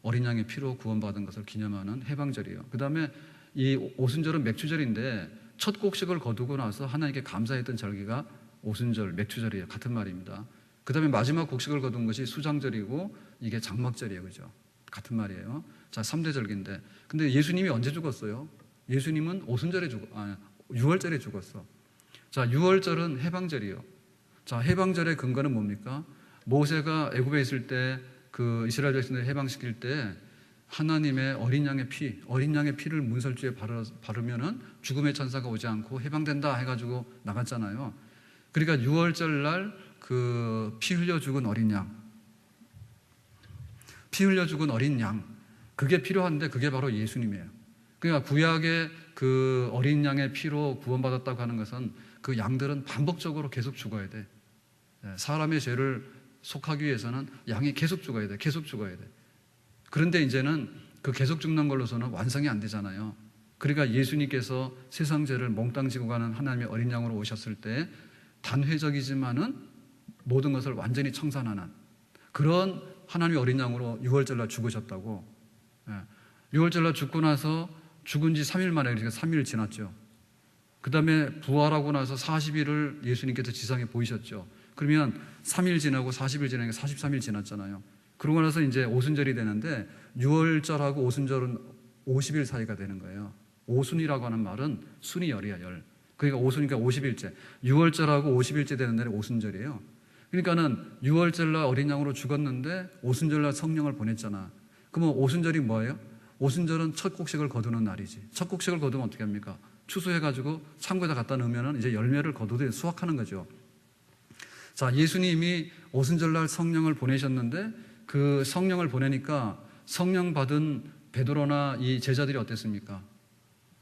Speaker 1: 어린 양의 피로 구원받은 것을 기념하는 해방절이에요. 그 다음에 이 오순절은 맥주절인데, 첫 곡식을 거두고 나서 하나님께 감사했던 절기가 오순절, 맥주절이에요. 같은 말입니다. 그 다음에 마지막 곡식을 거둔 것이 수장절이고, 이게 장막절이에요. 그죠? 같은 말이에요. 자, 3대 절기인데, 근데 예수님이 언제 죽었어요? 예수님은 오순절에 6월절에 죽었어. 자, 6월절은 해방절이에요. 자, 해방절의 근거는 뭡니까? 모세가 애굽에 있을 때 그 이스라엘 백성들 해방시킬 때 하나님의 어린 양의 피를 문설주에 바르면은 죽음의 천사가 오지 않고 해방된다 해가지고 나갔잖아요. 그러니까 6월절 날 그 피 흘려 죽은 어린 양, 그게 필요한데 그게 바로 예수님이에요. 그러니까 구약의 그 어린 양의 피로 구원받았다고 하는 것은 그 양들은 반복적으로 계속 죽어야 돼. 사람의 죄를 속하기 위해서는 양이 계속 죽어야 돼. 그런데 이제는 그 계속 죽는 걸로서는 완성이 안 되잖아요. 그러니까 예수님께서 세상 죄를 몽땅 지고 가는 하나님의 어린 양으로 오셨을 때 단회적이지만은 모든 것을 완전히 청산하는 그런 하나님의 어린 양으로 6월절날 죽으셨다고. 6월절날 죽고 나서 죽은 지 3일 만에, 그러니까 3일 지났죠. 그 다음에 부활하고 나서 40일을 예수님께서 지상에 보이셨죠. 그러면 3일 지나고 40일 지나니까 43일 지났잖아요. 그러고 나서 이제 오순절이 되는데, 6월절하고 오순절은 50일 사이가 되는 거예요. 오순이라고 하는 말은 순이 열이야, 열. 그러니까 오순이니까 50일째. 6월절하고 50일째 되는 날이 오순절이에요. 그러니까는 6월절날 어린 양으로 죽었는데 오순절날 성령을 보냈잖아. 그러면 오순절이 뭐예요? 오순절은 첫 곡식을 거두는 날이지. 첫 곡식을 거두면 어떻게 합니까? 추수해가지고 창고에다 갖다 넣으면 이제 열매를 거두듯이 수확하는 거죠. 자, 예수님이 오순절날 성령을 보내셨는데 그 성령을 보내니까 성령 받은 베드로나 이 제자들이 어땠습니까?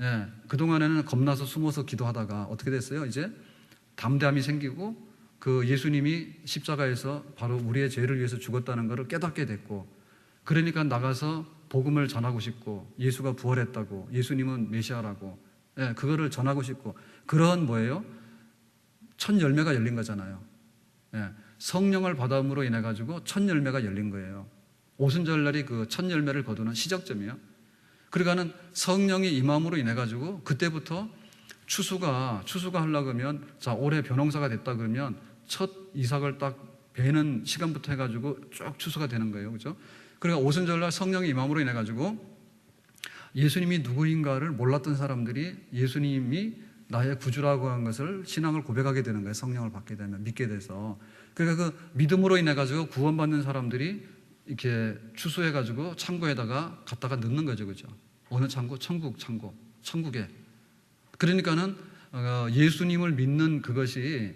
Speaker 1: 예, 그동안에는 겁나서 숨어서 기도하다가 어떻게 됐어요? 이제 담대함이 생기고 그 예수님이 십자가에서 바로 우리의 죄를 위해서 죽었다는 것을 깨닫게 됐고, 그러니까 나가서 복음을 전하고 싶고 예수가 부활했다고, 예수님은 메시아라고, 예, 그거를 전하고 싶고, 그런 뭐예요? 첫 열매가 열린 거잖아요. 예, 성령을 받음으로 인해 가지고 첫 열매가 열린 거예요. 오순절날이 그 첫 열매를 거두는 시작점이에요. 그러니까는 성령이 임함으로 인해 가지고 그때부터 추수가 하려고 하면, 자, 올해 벼농사가 됐다 그러면 첫 이삭을 딱 베는 시간부터 해가지고 쭉 추수가 되는 거예요. 그죠? 그러니까 오순절날 성령이 임함으로 인해 가지고 예수님이 누구인가를 몰랐던 사람들이 예수님이 나의 구주라고 한 것을, 신앙을 고백하게 되는 거예요. 성령을 받게 되면, 믿게 돼서. 그러니까 그 믿음으로 인해 가지고 구원받는 사람들이 이렇게 추수해 가지고 창고에다가 갖다가 넣는 거죠. 그죠? 어느 창고? 천국에. 그러니까는 예수님을 믿는 그것이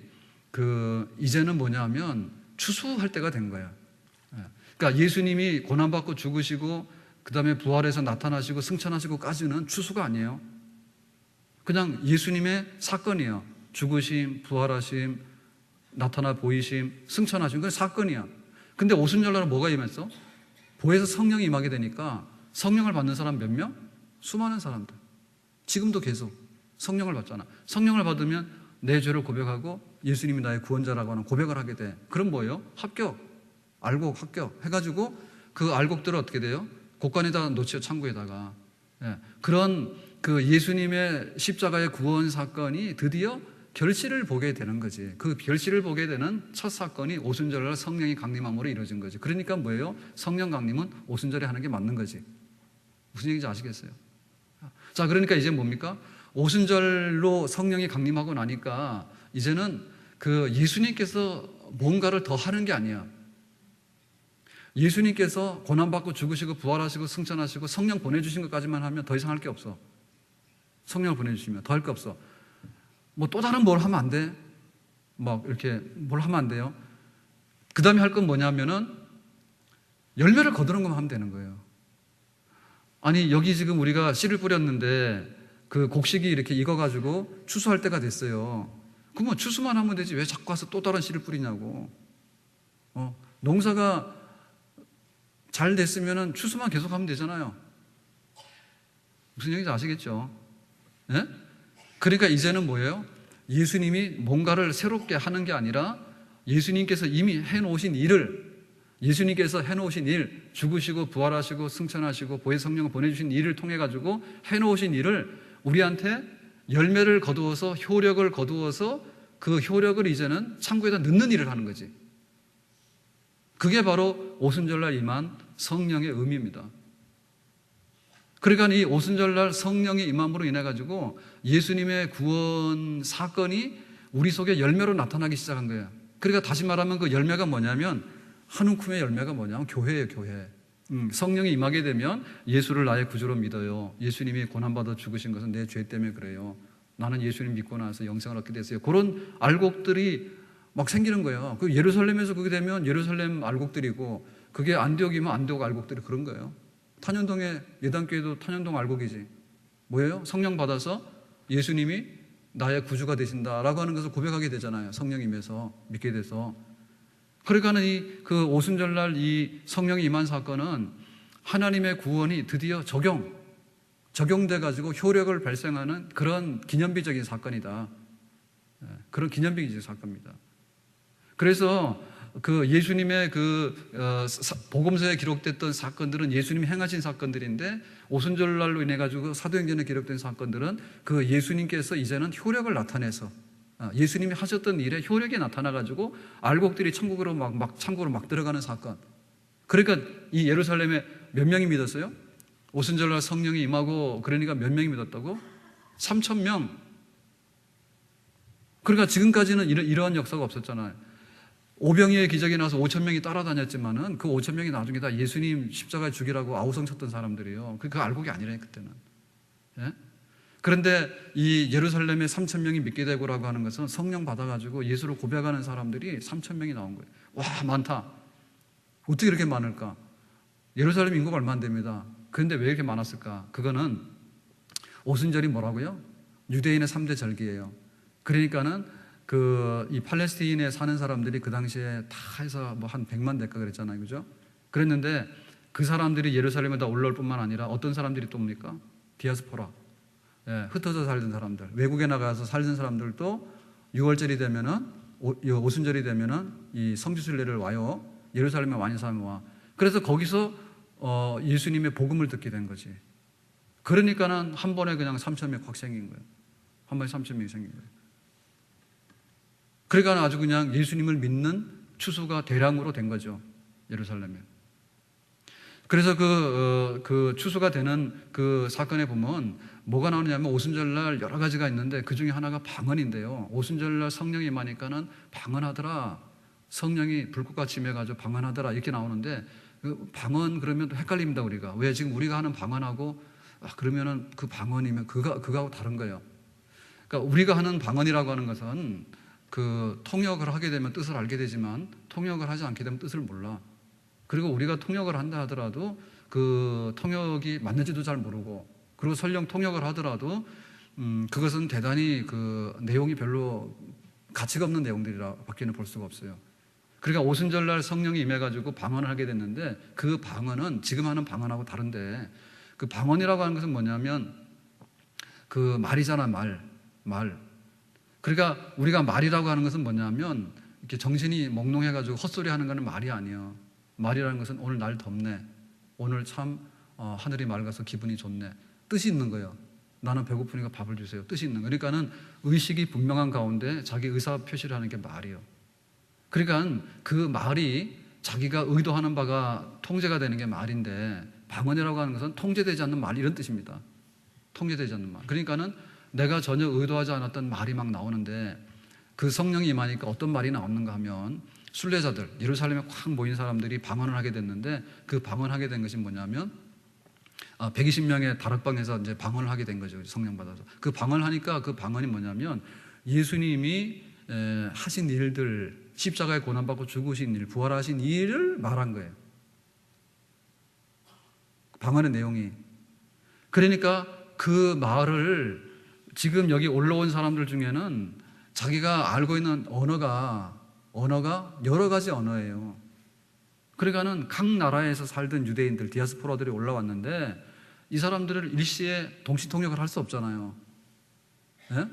Speaker 1: 이제는 뭐냐면 추수할 때가 된 거예요. 그러니까 예수님이 고난받고 죽으시고 그 다음에 부활해서 나타나시고 승천하시고까지는 추수가 아니에요. 그냥 예수님의 사건이에요. 죽으심, 부활하심, 나타나 보이심, 승천하심, 그건 사건이야. 근데 오순절날은 뭐가 임했어? 보혜사 성령이 임하게 되니까 성령을 받는 사람 몇 명? 수많은 사람들. 지금도 계속 성령을 받잖아. 성령을 받으면 내 죄를 고백하고 예수님이 나의 구원자라고 하는 고백을 하게 돼. 그럼 뭐예요? 합격. 알곡 합격 해가지고 그 알곡들을 어떻게 돼요? 곡간에다 놓치요, 창고에다가. 예. 그런 그 예수님의 십자가의 구원 사건이 드디어 결실을 보게 되는 거지. 그 결실을 보게 되는 첫 사건이 오순절날 성령이 강림함으로 이루어진 거지. 그러니까 뭐예요? 성령 강림은 오순절에 하는 게 맞는 거지. 무슨 얘기인지 아시겠어요? 자, 그러니까 이제 뭡니까? 오순절로 성령이 강림하고 나니까 이제는 그 예수님께서 뭔가를 더 하는 게 아니야. 예수님께서 고난받고 죽으시고 부활하시고 승천하시고 성령 보내주신 것까지만 하면 더 이상 할 게 없어. 성령을 보내주시면 더 할 게 없어. 뭐 또 다른 뭘 하면 안 돼? 막 이렇게 뭘 하면 안 돼요? 그 다음에 할 건 뭐냐면은 열매를 거두는 것만 하면 되는 거예요. 아니, 여기 지금 우리가 씨를 뿌렸는데 그 곡식이 이렇게 익어가지고 추수할 때가 됐어요. 그러면 추수만 하면 되지 왜 자꾸 와서 또 다른 씨를 뿌리냐고. 농사가 잘 됐으면은 추수만 계속하면 되잖아요. 무슨 얘기인지 아시겠죠? 네? 그러니까 이제는 뭐예요? 예수님이 뭔가를 새롭게 하는 게 아니라 예수님께서 이미 해놓으신 일을, 예수님께서 해놓으신 일, 죽으시고 부활하시고 승천하시고 보혜사 성령을 보내주신 일을 통해 가지고 해놓으신 일을 우리한테 열매를 거두어서 효력을 거두어서 그 효력을 이제는 창고에다 넣는 일을 하는 거지. 그게 바로 오순절날 임한 성령의 의미입니다. 그러니까 이 오순절날 성령의 임함으로 인해 가지고 예수님의 구원 사건이 우리 속에 열매로 나타나기 시작한 거예요. 그러니까 다시 말하면 그 열매가 뭐냐면, 한 움큼의 열매가 뭐냐면 교회예요, 교회. 성령이 임하게 되면 예수를 나의 구주로 믿어요. 예수님이 고난받아 죽으신 것은 내 죄 때문에 그래요. 나는 예수님 믿고 나서 영생을 얻게 됐어요. 그런 알곡들이 막 생기는 거예요. 그 예루살렘에서 그게 되면 예루살렘 알곡들이고, 그게 안디옥이면 안디옥 알곡들이 그런 거예요. 탄현동의 예단교회도 탄현동 알곡이지. 뭐예요? 성령 받아서 예수님이 나의 구주가 되신다라고 하는 것을 고백하게 되잖아요. 성령 임해서 믿게 돼서. 그러니까는 그 오순절날 이 성령이 임한 사건은 하나님의 구원이 드디어 적용돼 가지고 효력을 발생하는 그런 기념비적인 사건이다. 그런 기념비적인 사건입니다. 그래서 그 예수님의 복음서에 기록됐던 사건들은 예수님이 행하신 사건들인데, 오순절날로 인해 가지고 사도행전에 기록된 사건들은 그 예수님께서 이제는 효력을 나타내서 예수님이 하셨던 일에 효력이 나타나 가지고 알곡들이 천국으로 창고로 막 들어가는 사건. 그러니까 이 예루살렘에 몇 명이 믿었어요? 오순절날 성령이 임하고 그러니까 몇 명이 믿었다고? 3,000명. 그러니까 지금까지는 이러한 역사가 없었잖아요. 오병이의 기적이 나서 5천 명이 따라다녔지만은 그 5천 명이 나중에 다 예수님 십자가에 죽이라고 아우성 쳤던 사람들이에요. 그거 알고 게 아니래 그때는. 예? 그런데 이 예루살렘에 3천 명이 믿게 되고라고 하는 것은 성령 받아가지고 예수를 고백하는 사람들이 3천 명이 나온 거예요. 와, 많다. 어떻게 이렇게 많을까? 예루살렘 인구가 얼마 안 됩니다. 그런데 왜 이렇게 많았을까? 그거는 오순절이 뭐라고요? 유대인의 3대 절기예요. 그러니까는 이 팔레스타인에 사는 사람들이 그 당시에 다 해서 뭐 한 100만 될까 그랬잖아요. 그죠? 그랬는데 그 사람들이 예루살렘에 다 올라올 뿐만 아니라 어떤 사람들이 또 옵니까? 디아스포라. 예, 흩어져 살던 사람들. 외국에 나가서 살던 사람들도 6월절이 되면은, 오순절이 되면은 이 성지순례를 와요. 예루살렘에 많이 사람이 와. 그래서 거기서 예수님의 복음을 듣게 된 거지. 그러니까는 한 번에 그냥 3천 명 확 생긴 거예요. 한 번에 3천 명이 생긴 거예요. 그러니까 아주 그냥 예수님을 믿는 추수가 대량으로 된 거죠. 예루살렘에. 그래서 그 추수가 되는 그 사건에 보면 뭐가 나오냐면 오순절날 여러 가지가 있는데 그 중에 하나가 방언인데요. 오순절날 성령이 임하니까는 방언하더라. 성령이 불꽃같이 임해가지고 방언하더라. 이렇게 나오는데 그 방언 그러면 또 헷갈립니다, 우리가. 왜 지금 우리가 하는 방언하고 그러면은 그 방언이면 그거하고 다른 거예요. 그러니까 우리가 하는 방언이라고 하는 것은 그 통역을 하게 되면 뜻을 알게 되지만 통역을 하지 않게 되면 뜻을 몰라. 그리고 우리가 통역을 한다 하더라도 그 통역이 맞는지도 잘 모르고, 그리고 설령 통역을 하더라도 그것은 대단히 그 내용이 별로 가치가 없는 내용들이라 밖에는 볼 수가 없어요. 그러니까 오순절날 성령이 임해가지고 방언을 하게 됐는데 그 방언은 지금 하는 방언하고 다른데, 그 방언이라고 하는 것은 뭐냐면 그 말이잖아, 말. 그러니까 우리가 말이라고 하는 것은 뭐냐면 이렇게 정신이 몽롱해가지고 헛소리 하는 것은 말이 아니에요. 말이라는 것은 오늘 날 덥네. 오늘 참 하늘이 맑아서 기분이 좋네. 뜻이 있는 거예요. 나는 배고프니까 밥을 주세요. 뜻이 있는 거예요. 그러니까는 의식이 분명한 가운데 자기 의사 표시를 하는 게 말이에요. 그러니까 그 말이 자기가 의도하는 바가 통제가 되는 게 말인데, 방언이라고 하는 것은 통제되지 않는 말, 이런 뜻입니다. 통제되지 않는 말. 그러니까는 내가 전혀 의도하지 않았던 말이 막 나오는데 그 성령이 임하니까 어떤 말이 나오는가 하면 순례자들, 예루살렘에 꽉 모인 사람들이 방언을 하게 됐는데 그 방언하게 된 것이 뭐냐면 120명의 다락방에서 이제 방언을 하게 된 거죠. 성령 받아서. 그 방언을 하니까 그 방언이 뭐냐면 예수님이 하신 일들, 십자가에 고난받고 죽으신 일, 부활하신 일을 말한 거예요. 방언의 내용이. 그러니까 그 말을 지금 여기 올라온 사람들 중에는 자기가 알고 있는 언어가 여러 가지 언어예요. 그러니까는 각 나라에서 살던 유대인들, 디아스포라들이 올라왔는데 이 사람들을 일시에 동시 통역을 할 수 없잖아요. 예?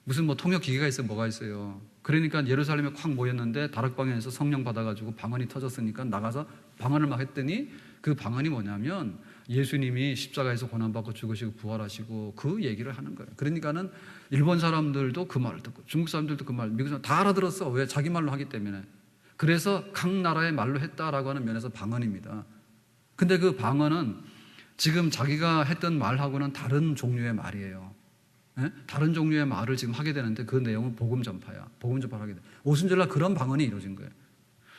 Speaker 1: 무슨 뭐 통역 기계가 있어요, 뭐가 있어요. 그러니까 예루살렘에 콱 모였는데 다락방에서 성령 받아가지고 방언이 터졌으니까 나가서 방언을 막 했더니 그 방언이 뭐냐면 예수님이 십자가에서 고난받고 죽으시고 부활하시고 그 얘기를 하는 거예요. 그러니까는 일본 사람들도 그 말을 듣고 중국 사람들도 그 말, 미국 사람들 다 알아들었어. 왜? 자기 말로 하기 때문에. 그래서 각 나라의 말로 했다라고 하는 면에서 방언입니다. 근데 그 방언은 지금 자기가 했던 말하고는 다른 종류의 말이에요. 예? 다른 종류의 말을 지금 하게 되는데 그 내용은 복음 전파야. 복음 전파를 하게 돼. 오순절날 그런 방언이 이루어진 거예요.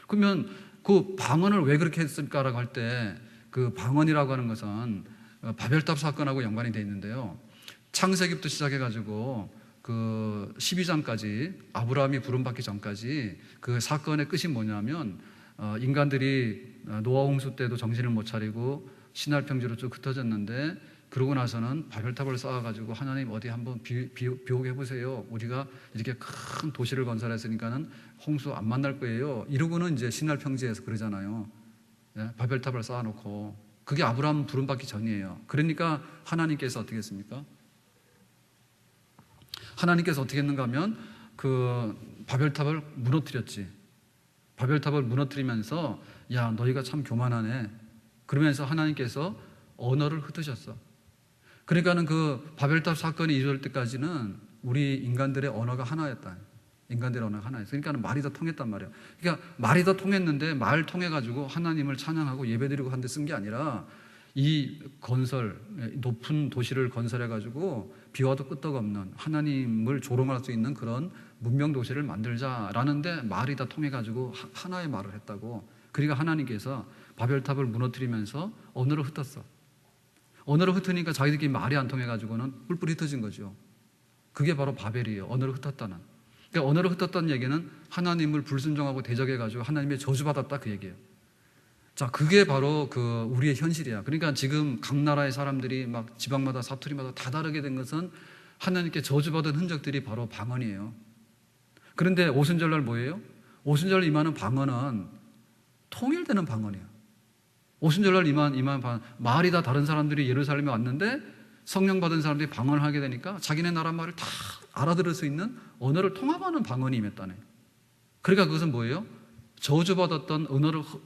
Speaker 1: 그러면 그 방언을 왜 그렇게 했을까라고 할 때 그 방언이라고 하는 것은 바벨탑 사건하고 연관이 되어 있는데요. 창세기부터 시작해가지고 그 12장까지 아브라함이 부름받기 전까지 그 사건의 끝이 뭐냐면 인간들이 노아 홍수 때도 정신을 못 차리고 신할 평지로 쭉 흩어졌는데 그러고 나서는 바벨탑을 쌓아가지고 하나님 어디 한번 비오게 해보세요. 우리가 이렇게 큰 도시를 건설했으니까는 홍수 안 만날 거예요. 이러고는 이제 신할 평지에서 그러잖아요. 네? 바벨탑을 쌓아놓고 그게 아브라함 부름받기 전이에요. 그러니까 하나님께서 어떻게 했습니까? 하나님께서 어떻게 했는가 하면 그 바벨탑을 무너뜨렸지. 바벨탑을 무너뜨리면서 야 너희가 참 교만하네. 그러면서 하나님께서 언어를 흩으셨어. 그러니까는 그 바벨탑 사건이 이루어질 때까지는 우리 인간들의 언어가 하나였다. 인간들의 언어가 하나였어. 그러니까 말이 다 통했단 말이에요. 그러니까 말이 다 통했는데 말 통해가지고 하나님을 찬양하고 예배드리고 한 데 쓴 게 아니라 이 건설, 높은 도시를 건설해가지고 비와도 끄떡없는 하나님을 조롱할 수 있는 그런 문명 도시를 만들자라는데 말이 다 통해가지고 하나의 말을 했다고. 그러니까 하나님께서 바벨탑을 무너뜨리면서 언어를 흩었어. 언어를 흩으니까 자기들끼리 말이 안 통해가지고는 뿔뿔이 흩어진 거죠. 그게 바로 바벨이에요. 언어를 흩었다는. 그러니까 언어를 흩었다는 얘기는 하나님을 불순종하고 대적해가지고 하나님의 저주받았다 그 얘기예요. 자, 그게 바로 그 우리의 현실이야. 그러니까 지금 각 나라의 사람들이 막 지방마다 사투리마다 다 다르게 된 것은 하나님께 저주받은 흔적들이 바로 방언이에요. 그런데 오순절날 뭐예요? 오순절 임하는 방언은 통일되는 방언이에요. 오순절날 임한 방언, 말이 다 다른 사람들이 예루살렘에 왔는데 성령 받은 사람들이 방언을 하게 되니까 자기네 나라 말을 다 알아들을 수 있는 언어를 통합하는 방언이 임했다네. 그러니까 그것은 뭐예요? 저주받았던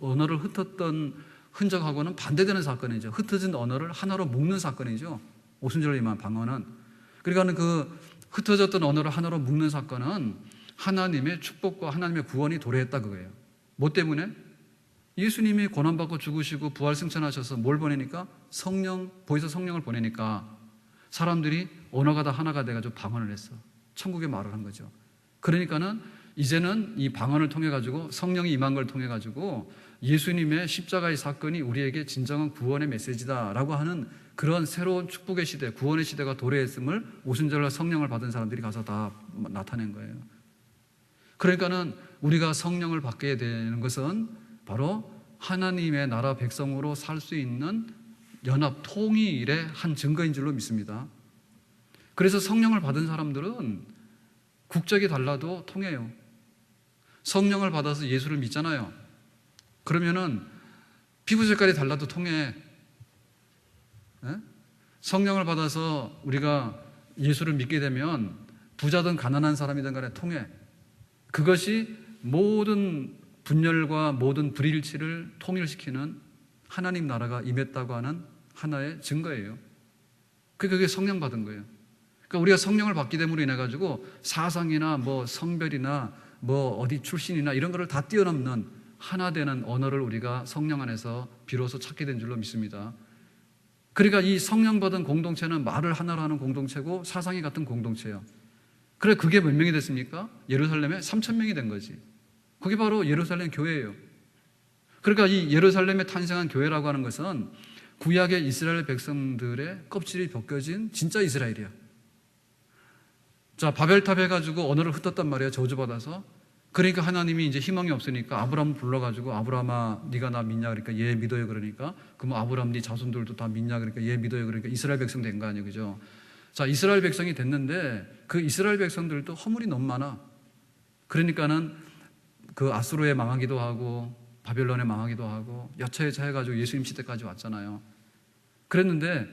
Speaker 1: 언어를 흩었던 흔적하고는 반대되는 사건이죠. 흩어진 언어를 하나로 묶는 사건이죠. 오순절에 임한 방언은. 그러니까 그 흩어졌던 언어를 하나로 묶는 사건은 하나님의 축복과 하나님의 구원이 도래했다 그거예요. 뭐 때문에? 예수님이 고난받고 죽으시고 부활 승천하셔서 뭘 보내니까? 보이서 성령을 보내니까 사람들이 언어가 다 하나가 돼가지고 방언을 했어. 천국의 말을 한 거죠. 그러니까는 이제는 이 방언을 통해 가지고 성령이 임한 걸 통해 가지고 예수님의 십자가의 사건이 우리에게 진정한 구원의 메시지다라고 하는 그런 새로운 축복의 시대, 구원의 시대가 도래했음을 오순절날 성령을 받은 사람들이 가서 다 나타낸 거예요. 그러니까는 우리가 성령을 받게 되는 것은 바로 하나님의 나라 백성으로 살 수 있는 연합 통일의 한 증거인 줄로 믿습니다. 그래서 성령을 받은 사람들은 국적이 달라도 통해요. 성령을 받아서 예수를 믿잖아요. 그러면은 피부 색깔이 달라도 통해. 성령을 받아서 우리가 예수를 믿게 되면 부자든 가난한 사람이든 간에 통해. 그것이 모든 분열과 모든 불일치를 통일시키는 하나님 나라가 임했다고 하는 하나의 증거예요. 그게 성령 받은 거예요. 그러니까 우리가 성령을 받기 때문에 인해 가지고 사상이나 뭐 성별이나 뭐 어디 출신이나 이런 거를 다 뛰어넘는 하나 되는 언어를 우리가 성령 안에서 비로소 찾게 된 줄로 믿습니다. 그러니까 이 성령 받은 공동체는 말을 하나로 하는 공동체고 사상이 같은 공동체예요. 그래 그게 몇 명이 됐습니까? 예루살렘에 3,000명이 된 거지. 그게 바로 예루살렘 교회예요. 그러니까 이 예루살렘에 탄생한 교회라고 하는 것은 구약의 이스라엘 백성들의 껍질이 벗겨진 진짜 이스라엘이야. 자, 바벨탑 해가지고 언어를 흩었단 말이에요. 저주받아서. 그러니까 하나님이 이제 희망이 없으니까 아브라함 불러가지고 아브라함아 네가 나 믿냐 그러니까 얘 믿어요 그러니까 그럼 아브라함 네 자손들도 다 믿냐 그러니까 얘 믿어요 그러니까 이스라엘 백성 된 거 아니에요. 그죠? 자, 이스라엘 백성이 됐는데 그 이스라엘 백성들도 허물이 너무 많아. 그러니까는 그 아수르에 망하기도 하고 바벨론에 망하기도 하고 여차여차해가지고 예수님 시대까지 왔잖아요. 그랬는데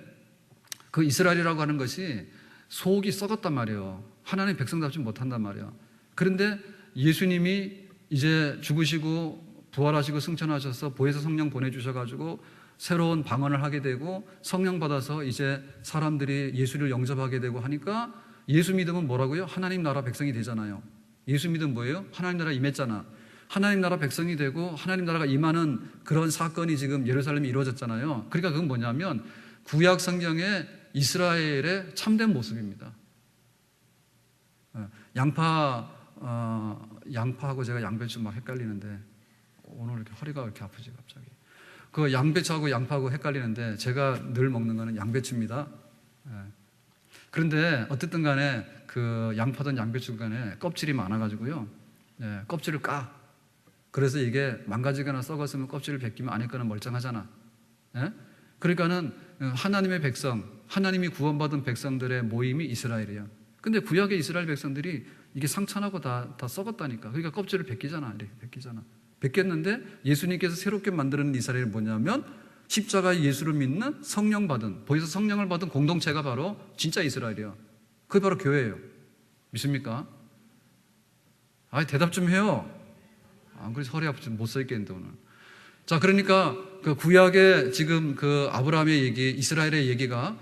Speaker 1: 그 이스라엘이라고 하는 것이 속이 썩었단 말이에요. 하나님 백성답지 못한단 말이에요. 그런데 예수님이 이제 죽으시고 부활하시고 승천하셔서 보혜사 성령 보내주셔가지고 새로운 방언을 하게 되고 성령 받아서 이제 사람들이 예수를 영접하게 되고 하니까 예수 믿으면 뭐라고요? 하나님 나라 백성이 되잖아요. 예수 믿으면 뭐예요? 하나님 나라 임했잖아. 하나님 나라 백성이 되고 하나님 나라가 임하는 그런 사건이 지금 예루살렘에 이루어졌잖아요. 그러니까 그건 뭐냐면 구약 성경의 이스라엘의 참된 모습입니다. 양파하고 제가 양배추 막 헷갈리는데 오늘 이렇게 허리가 이렇게 아프지 갑자기. 그 양배추하고 양파하고 헷갈리는데 제가 늘 먹는 거는 양배추입니다. 그런데 어쨌든 간에 그 양파든 양배추 간에 껍질이 많아가지고요. 껍질을 까. 그래서 이게 망가지거나 썩었으면 껍질을 벗기면 안에 거는 멀쩡하잖아. 그러니까는 하나님의 백성, 하나님이 구원받은 백성들의 모임이 이스라엘이에요. 근데 구약의 이스라엘 백성들이 이게 상처나고 다 썩었다니까. 그러니까 껍질을 벗기잖아. 이렇게 벗기잖아. 벗겼는데 예수님께서 새롭게 만드는 이스라엘이 뭐냐면 십자가의 예수를 믿는 성령 받은, 보이서 성령을 받은 공동체가 바로 진짜 이스라엘이에요. 그게 바로 교회예요. 믿습니까? 대답 좀 해요. 안 그래서 허리 아프지 못 서 있겠는데 오늘. 자, 그러니까 그 구약의 지금 그 아브라함의 얘기, 이스라엘의 얘기가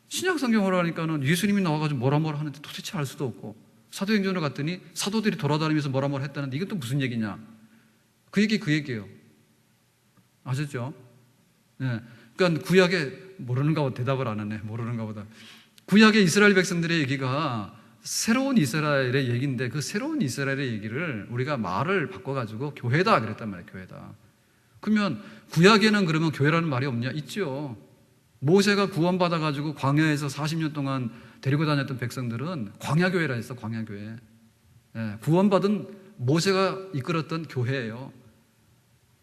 Speaker 1: 신약 성경으로 하니까는 예수님이 나와가지고 뭐라 하는데 도대체 알 수도 없고, 사도행전으로 갔더니 사도들이 돌아다니면서 뭐라 했다는데 이건 또 무슨 얘기냐? 그 얘기예요. 아셨죠? 네. 그러니까 구약에 모르는가 보다 대답을 안 하네. 모르는가 보다. 구약의 이스라엘 백성들의 얘기가 새로운 이스라엘의 얘기인데 그 새로운 이스라엘의 얘기를 우리가 말을 바꿔가지고 교회다 그랬단 말이에요. 교회다. 그러면 구약에는 그러면 교회라는 말이 없냐? 있죠. 모세가 구원받아가지고 광야에서 40년 동안 데리고 다녔던 백성들은 광야교회라 했어. 광야교회. 예, 구원받은 모세가 이끌었던 교회예요.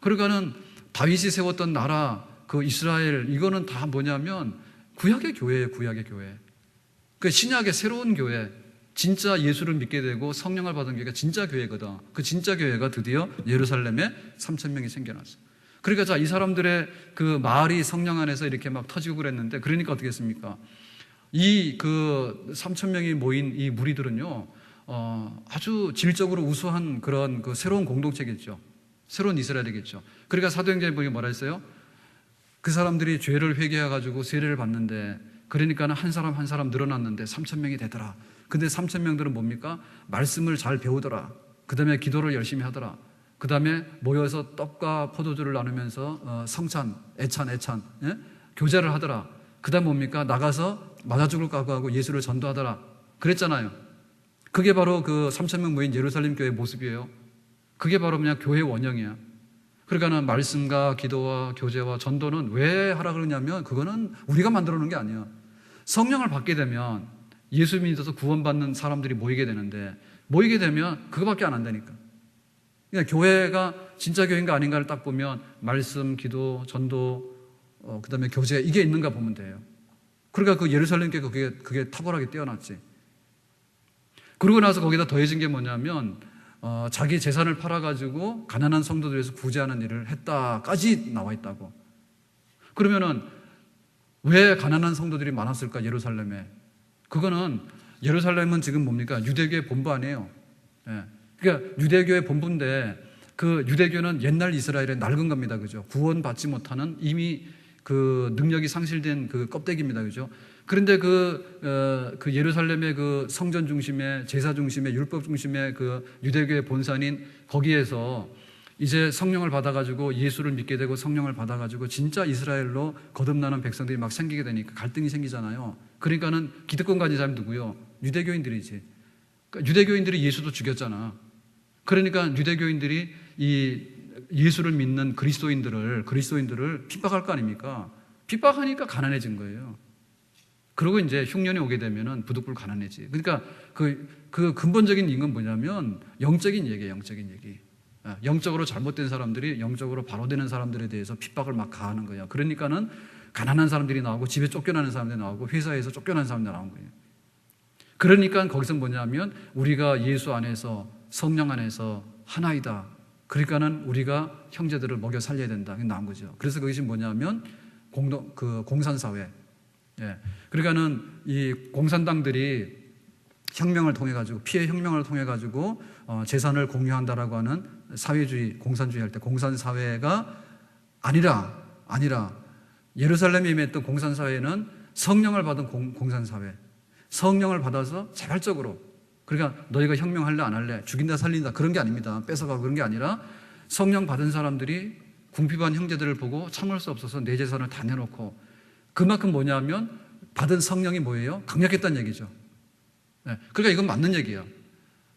Speaker 1: 그러니까는 다윗이 세웠던 나라 그 이스라엘 이거는 다 뭐냐면 구약의 교회예요. 구약의 교회. 그 신약의 새로운 교회, 진짜 예수를 믿게 되고 성령을 받은 교회가 진짜 교회거든. 그 진짜 교회가 드디어 예루살렘에 3,000명이 생겨났어. 그러니까 자, 이 사람들의 그 마을이 성령 안에서 이렇게 막 터지고 그랬는데 그러니까 어떻게 했습니까? 이 그 3,000명이 모인 이 무리들은요, 아주 질적으로 우수한 그런 그 새로운 공동체겠죠. 새로운 이스라엘이겠죠. 그러니까 사도행전에 보니 뭐라 했어요? 그 사람들이 죄를 회개해가지고 세례를 받는데 그러니까 한 사람 한 사람 늘어났는데 3,000명이 되더라. 근데 3,000명들은 뭡니까? 말씀을 잘 배우더라. 그 다음에 기도를 열심히 하더라. 그 다음에 모여서 떡과 포도주를 나누면서 성찬, 애찬 예? 교제를 하더라. 그 다음 뭡니까? 나가서 맞아 죽을 각오하고 예수를 전도하더라. 그랬잖아요. 그게 바로 그 3,000명 모인 예루살렘 교회의 모습이에요. 그게 바로 그냥 교회의 원형이야. 그러니까는 말씀과 기도와 교제와 전도는 왜 하라 그러냐면 그거는 우리가 만들어 놓은 게 아니야. 성령을 받게 되면 예수 믿어서 구원받는 사람들이 모이게 되는데 모이게 되면 그거밖에 안 한다니까. 그러니까 교회가 진짜 교회인가 아닌가를 딱 보면 말씀, 기도, 전도, 그 다음에 교제 이게 있는가 보면 돼요. 그러니까 그 예루살렘 교회 그게 탁월하게 뛰어났지. 그러고 나서 거기다 더해진 게 뭐냐면 자기 재산을 팔아가지고 가난한 성도들에서 구제하는 일을 했다까지 나와 있다고. 그러면은 왜 가난한 성도들이 많았을까 예루살렘에? 그거는 예루살렘은 지금 뭡니까? 유대교의 본부 아니에요. 예. 그러니까 유대교의 본부인데 그 유대교는 옛날 이스라엘의 낡은 겁니다. 그죠? 구원받지 못하는 이미 그 능력이 상실된 그 껍데기입니다. 그죠? 그런데 그 예루살렘의 그 성전 중심의 제사 중심의 율법 중심의 그 유대교의 본산인 거기에서 이제 성령을 받아가지고 예수를 믿게 되고 성령을 받아가지고 진짜 이스라엘로 거듭나는 백성들이 막 생기게 되니까 갈등이 생기잖아요. 그러니까는 기득권 가진 사람이 누구요? 유대교인들이지. 그러니까 유대교인들이 예수도 죽였잖아. 그러니까 유대교인들이 이 예수를 믿는 그리스도인들을 핍박할 거 아닙니까? 핍박하니까 가난해진 거예요. 그리고 이제 흉년이 오게 되면은 부득불 가난해지. 그러니까 그 근본적인 이유는 뭐냐면 영적인 얘기예요. 영적인 얘기. 영적으로 잘못된 사람들이 영적으로 바로 되는 사람들에 대해서 핍박을 막 가하는 거예요. 그러니까는 가난한 사람들이 나오고 집에 쫓겨나는 사람들이 나오고 회사에서 쫓겨나는 사람들이 나온 거예요. 그러니까 거기서 뭐냐면 우리가 예수 안에서 성령 안에서 하나이다. 그러니까는 우리가 형제들을 먹여 살려야 된다. 이게 나온 거죠. 그래서 그것이 뭐냐면 공산사회. 예. 그러니까는 이 공산당들이 혁명을 통해 가지고 피해 혁명을 통해 가지고 재산을 공유한다라고 하는 사회주의, 공산주의 할 때 공산사회가 아니라 예루살렘에 임했던 공산사회는 성령을 받은 공산사회. 성령을 받아서 자발적으로 그러니까 너희가 혁명할래 안 할래 죽인다 살린다 그런 게 아닙니다. 뺏어가고 그런 게 아니라 성령 받은 사람들이 궁핍한 형제들을 보고 참을 수 없어서 내 재산을 다 내놓고 그만큼 뭐냐면 받은 성령이 뭐예요? 강력했다는 얘기죠. 네. 그러니까 이건 맞는 얘기예요.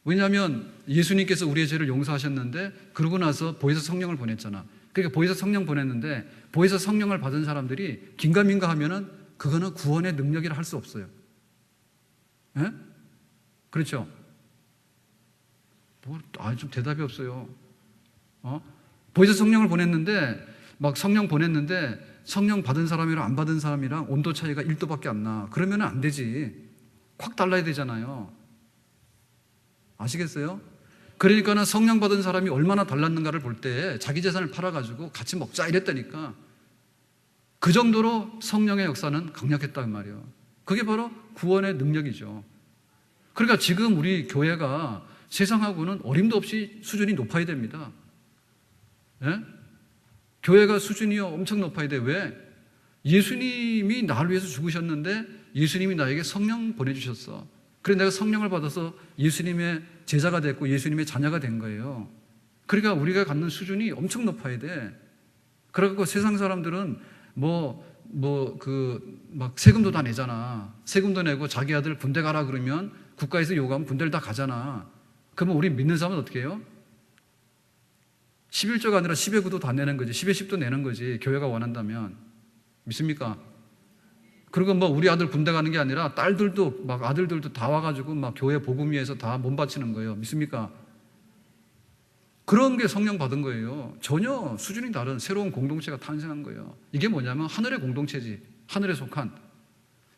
Speaker 1: 왜냐하면 예수님께서 우리의 죄를 용서하셨는데 그러고 나서 보혜사 성령을 보냈잖아. 그러니까 보혜사 성령 보냈는데 보혜사 성령을 받은 사람들이 긴가민가 하면은 그거는 구원의 능력이라 할 수 없어요. 네? 그렇죠? 좀 대답이 없어요. 보혜사 성령을 보냈는데 막 성령 보냈는데 성령 받은 사람이랑 안 받은 사람이랑 온도 차이가 1도밖에 안 나. 그러면 안 되지. 확 달라야 되잖아요. 아시겠어요? 그러니까는 성령 받은 사람이 얼마나 달랐는가를 볼 때 자기 재산을 팔아가지고 같이 먹자 이랬다니까. 그 정도로 성령의 역사는 강력했단 말이에요. 그게 바로 구원의 능력이죠. 그러니까 지금 우리 교회가 세상하고는 어림도 없이 수준이 높아야 됩니다. 예? 교회가 수준이 엄청 높아야 돼. 왜? 예수님이 나를 위해서 죽으셨는데 예수님이 나에게 성령 보내주셨어. 그래서 내가 성령을 받아서 예수님의 제자가 됐고 예수님의 자녀가 된 거예요. 그러니까 우리가 갖는 수준이 엄청 높아야 돼. 그래갖고 세상 사람들은 막 세금도 다 내잖아. 세금도 내고 자기 아들 군대 가라 그러면 국가에서 요구하면 군대를 다 가잖아. 그러면 우리 믿는 사람은 어떻게 해요? 11조가 아니라 10의 9도 다 내는 거지. 10의 10도 내는 거지. 교회가 원한다면. 믿습니까? 그리고 우리 아들 군대 가는 게 아니라 딸들도 막 아들들도 다 와가지고 막 교회 복음 위해서 다 몸 바치는 거예요. 믿습니까? 그런 게 성령 받은 거예요. 전혀 수준이 다른 새로운 공동체가 탄생한 거예요. 이게 뭐냐면 하늘의 공동체지. 하늘에 속한.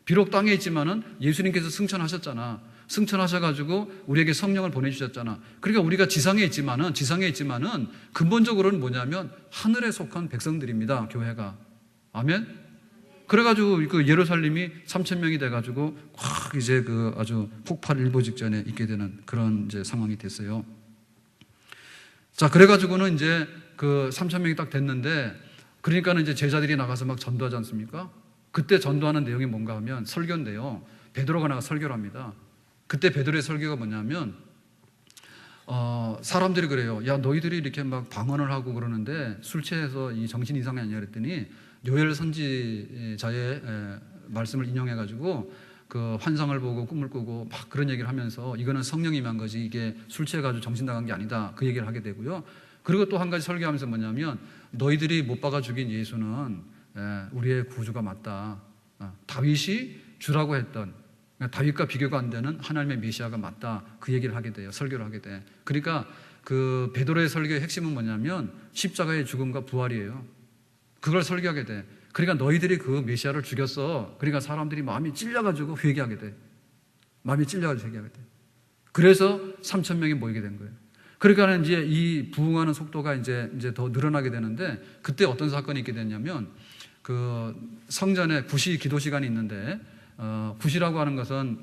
Speaker 1: 비록 땅에 있지만은 예수님께서 승천하셨잖아. 승천하셔가지고 우리에게 성령을 보내주셨잖아. 그러니까 우리가 지상에 있지만은 근본적으로는 뭐냐면 하늘에 속한 백성들입니다. 교회가. 아멘? 그래가지고 그 예루살렘이 3,000명이 돼가지고 확 이제 그 아주 폭발 일보 직전에 있게 되는 그런 이제 상황이 됐어요. 자, 그래가지고는 이제 그 3,000명이 딱 됐는데, 그러니까는 이제 제자들이 나가서 막 전도하지 않습니까? 그때 전도하는 내용이 뭔가 하면 설교인데요. 베드로가 나가 설교를 합니다. 그때 베드로의 설교가 뭐냐면, 사람들이 그래요. 야, 너희들이 이렇게 막 방언을 하고 그러는데 술 취해서 이 정신 이상이 아니냐 그랬더니 요엘 선지자의 말씀을 인용해가지고 그 환상을 보고 꿈을 꾸고 막 그런 얘기를 하면서 이거는 성령이 임한 거지 이게 술 취해가지고 정신 나간 게 아니다. 그 얘기를 하게 되고요. 그리고 또 한 가지 설교하면서 뭐냐면 너희들이 못 박아 죽인 예수는 우리의 구주가 맞다. 다윗이 주라고 했던 다윗과 비교가 안 되는 하나님의 메시아가 맞다. 그 얘기를 하게 돼요. 설교를 하게 돼. 그러니까 그 베드로의 설교의 핵심은 뭐냐면 십자가의 죽음과 부활이에요. 그걸 설교하게 돼. 그러니까 너희들이 그 메시아를 죽였어. 그러니까 사람들이 마음이 찔려가지고 회개하게 돼. 마음이 찔려가지고 회개하게 돼. 그래서 3,000명이 모이게 된 거예요. 그러니까 이제 이 부흥하는 속도가 이제 더 늘어나게 되는데, 그때 어떤 사건이 있게 됐냐면 그 성전에 구시 기도 시간이 있는데, 구시라고 하는 것은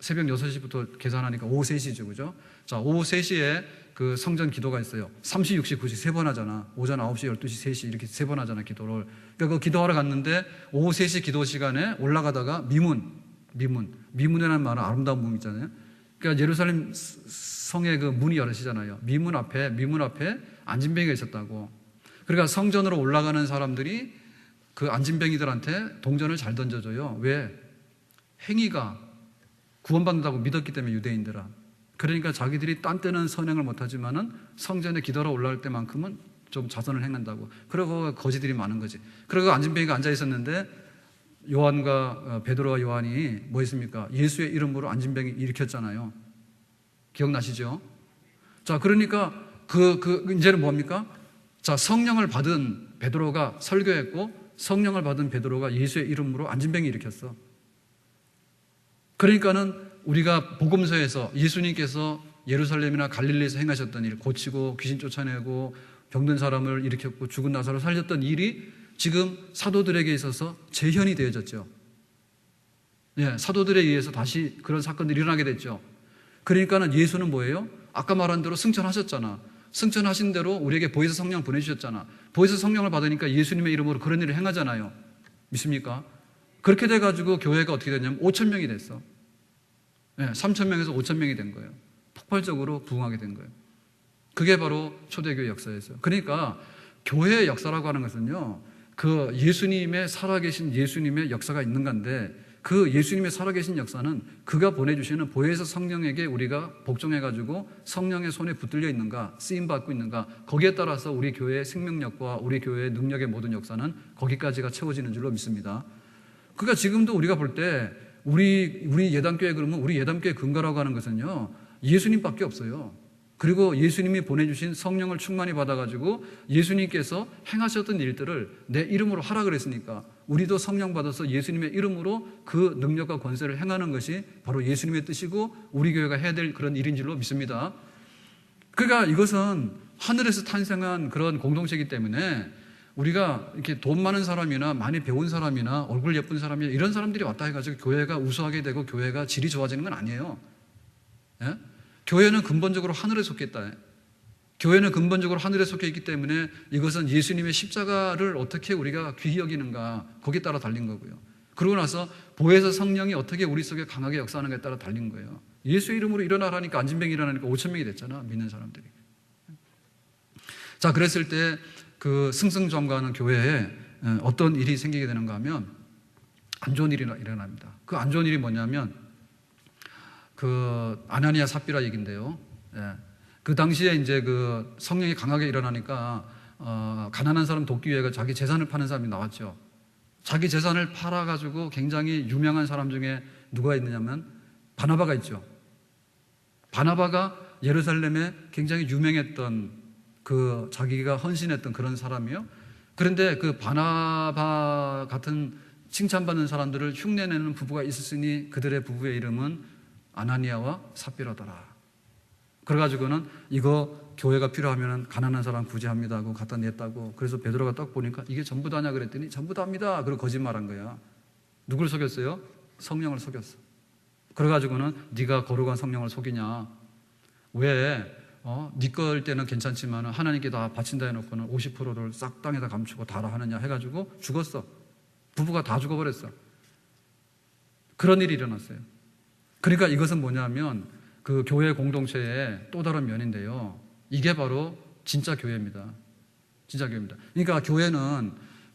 Speaker 1: 새벽 6시부터 계산하니까 오후 3시죠, 그죠? 자, 오후 3시에 그 성전 기도가 있어요. 3시, 6시, 9시 세 번 하잖아. 오전 9시, 12시, 3시 이렇게 세 번 하잖아, 기도를. 그러니까 그 기도하러 갔는데 오후 3시 기도 시간에 올라가다가 미문이라는 말은 아름다운 문 있잖아요. 그러니까 예루살렘 성의 그 문이 여럿이잖아요. 미문 앞에 안진뱅이가 있었다고. 그러니까 성전으로 올라가는 사람들이 그 안진뱅이들한테 동전을 잘 던져줘요. 왜? 행위가 구원받는다고 믿었기 때문에, 유대인들은. 그러니까 자기들이 딴 때는 선행을 못하지만은 성전에 기도하러 올라갈 때만큼은 좀 자선을 행한다고. 그리고 거지들이 많은 거지. 그리고 안진뱅이가 앉아 있었는데 요한과 베드로와 요한이 뭐 했습니까? 예수의 이름으로 안진뱅이 일으켰잖아요. 기억나시죠? 자, 그러니까 이제는 뭡니까? 자, 성령을 받은 베드로가 설교했고, 성령을 받은 베드로가 예수의 이름으로 안진뱅이 일으켰어. 그러니까는 우리가 복음서에서 예수님께서 예루살렘이나 갈릴리에서 행하셨던 일, 고치고 귀신 쫓아내고 병든 사람을 일으켰고 죽은 나사로를 살렸던 일이 지금 사도들에게 있어서 재현이 되어졌죠. 예, 사도들에 의해서 다시 그런 사건들이 일어나게 됐죠. 그러니까는 예수는 뭐예요? 아까 말한 대로 승천하셨잖아. 승천하신 대로 우리에게 보혜사 성령 보내주셨잖아. 보혜사 성령을 받으니까 예수님의 이름으로 그런 일을 행하잖아요. 믿습니까? 그렇게 돼가지고 교회가 어떻게 됐냐면 5,000명이 됐어. 네, 3,000명에서 5,000명이 된 거예요. 폭발적으로 부흥하게 된 거예요. 그게 바로 초대교회 역사였어요. 그러니까 교회의 역사라고 하는 것은요, 그 예수님의 살아계신 예수님의 역사가 있는 건데, 그 예수님의 살아계신 역사는 그가 보내주시는 보혜사 성령에게 우리가 복종해가지고 성령의 손에 붙들려 있는가, 쓰임받고 있는가, 거기에 따라서 우리 교회의 생명력과 우리 교회의 능력의 모든 역사는 거기까지가 채워지는 줄로 믿습니다. 그러니까 지금도 우리가 볼 때 우리 예담교회, 그러면 우리 예담교회 근거라고 하는 것은요, 예수님밖에 없어요. 그리고 예수님이 보내주신 성령을 충만히 받아가지고 예수님께서 행하셨던 일들을 내 이름으로 하라 그랬으니까 우리도 성령 받아서 예수님의 이름으로 그 능력과 권세를 행하는 것이 바로 예수님의 뜻이고 우리 교회가 해야 될 그런 일인 줄로 믿습니다. 그러니까 이것은 하늘에서 탄생한 그런 공동체이기 때문에 우리가 이렇게 돈 많은 사람이나 많이 배운 사람이나 얼굴 예쁜 사람이나 이런 사람들이 왔다 해가지고 교회가 우수하게 되고 교회가 질이 좋아지는 건 아니에요. 예? 교회는 근본적으로 하늘에 속해 있다. 교회는 근본적으로 하늘에 속해 있기 때문에 이것은 예수님의 십자가를 어떻게 우리가 귀히 여기는가, 거기에 따라 달린 거고요. 그러고 나서 보혜사 성령이 어떻게 우리 속에 강하게 역사하는가에 따라 달린 거예요. 예수의 이름으로 일어나라니까 안진뱅이 일어나니까 5,000명이 됐잖아, 믿는 사람들이. 자, 그랬을 때 그 승승장구하는 교회에 어떤 일이 생기게 되는가 하면 안 좋은 일이 일어납니다. 그 안 좋은 일이 뭐냐면 그 아나니아 삽비라 얘기인데요. 그 당시에 이제 그 성령이 강하게 일어나니까 가난한 사람 돕기 위해 자기 재산을 파는 사람이 나왔죠. 자기 재산을 팔아가지고 굉장히 유명한 사람 중에 누가 있느냐면 바나바가 있죠. 바나바가 예루살렘에 굉장히 유명했던 그 자기가 헌신했던 그런 사람이요. 그런데 그 바나바 같은 칭찬받는 사람들을 흉내내는 부부가 있었으니 그들의 부부의 이름은 아나니아와 삽비라더라. 그래가지고는 이거 교회가 필요하면 가난한 사람 구제합니다 하고 갖다 냈다고. 그래서 베드로가 딱 보니까 이게 전부 다냐 그랬더니 전부 다입니다. 그리고 거짓말한 거야. 누굴 속였어요? 성령을 속였어. 그래가지고는 네가 거룩한 성령을 속이냐? 왜? 네 거일 때는 괜찮지만 하나님께 다 바친다 해놓고는 50%를 싹 땅에다 감추고 달아 하느냐 해가지고 죽었어. 부부가 다 죽어버렸어. 그런 일이 일어났어요. 그러니까 이것은 뭐냐면 그 교회 공동체의 또 다른 면인데요. 이게 바로 진짜 교회입니다. 진짜 교회입니다. 그러니까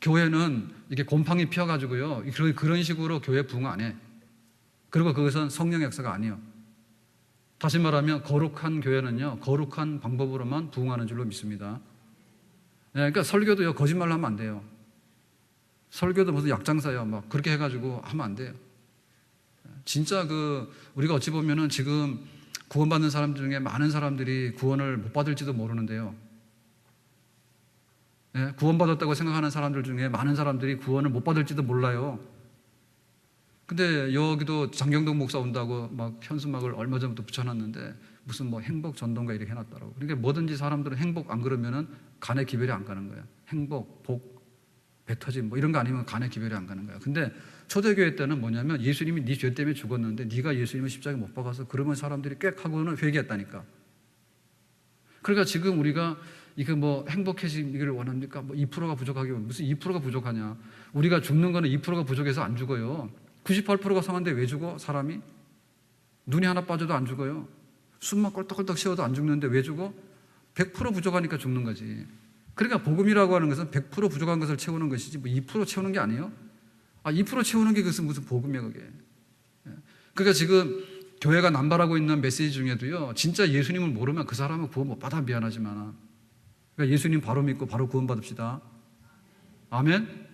Speaker 1: 교회는 이렇게 곰팡이 피어가지고요. 그런 식으로 교회 부흥 안 해. 그리고 그것은 성령의 역사가 아니에요. 다시 말하면 거룩한 교회는요, 거룩한 방법으로만 부흥하는 줄로 믿습니다. 그러니까 설교도요, 거짓말로 하면 안 돼요. 설교도 무슨 약장사야, 막 그렇게 해가지고 하면 안 돼요. 진짜 우리가 어찌 보면은 지금 구원받는 사람 중에 많은 사람들이 구원을 못 받을지도 모르는데요. 구원받았다고 생각하는 사람들 중에 많은 사람들이 구원을 못 받을지도 몰라요. 근데 여기도 장경동 목사 온다고 막 현수막을 얼마 전부터 붙여놨는데 무슨 뭐 행복 전도인가 이렇게 해놨더라고. 그러니까 뭐든지 사람들은 행복 안 그러면은 간에 기별이 안 가는 거야. 행복, 복, 배 터짐 뭐 이런 거 아니면 간에 기별이 안 가는 거야. 근데 초대교회 때는 뭐냐면 예수님이 네 죄 때문에 죽었는데 네가 예수님을 십자가에 못 박아서 그러면 사람들이 꽥 하고는 회개했다니까. 그러니까 지금 우리가 이거 뭐 행복해지기를 원합니까? 뭐 2%가 부족하기 무슨 2%가 부족하냐? 우리가 죽는 거는 2%가 부족해서 안 죽어요. 98%가 성한데 왜 죽어? 사람이? 눈이 하나 빠져도 안 죽어요. 숨만 꼴떡꼴떡 쉬어도 안 죽는데 왜 죽어? 100% 부족하니까 죽는 거지. 그러니까 복음이라고 하는 것은 100% 부족한 것을 채우는 것이지 뭐 2% 채우는 게 아니에요. 2% 채우는 게 그것은 무슨 복음이야 그게. 그러니까 지금 교회가 남발하고 있는 메시지 중에도요, 진짜 예수님을 모르면 그 사람은 구원 못 받아. 미안하지만. 그러니까 예수님 바로 믿고 바로 구원 받읍시다. 아멘.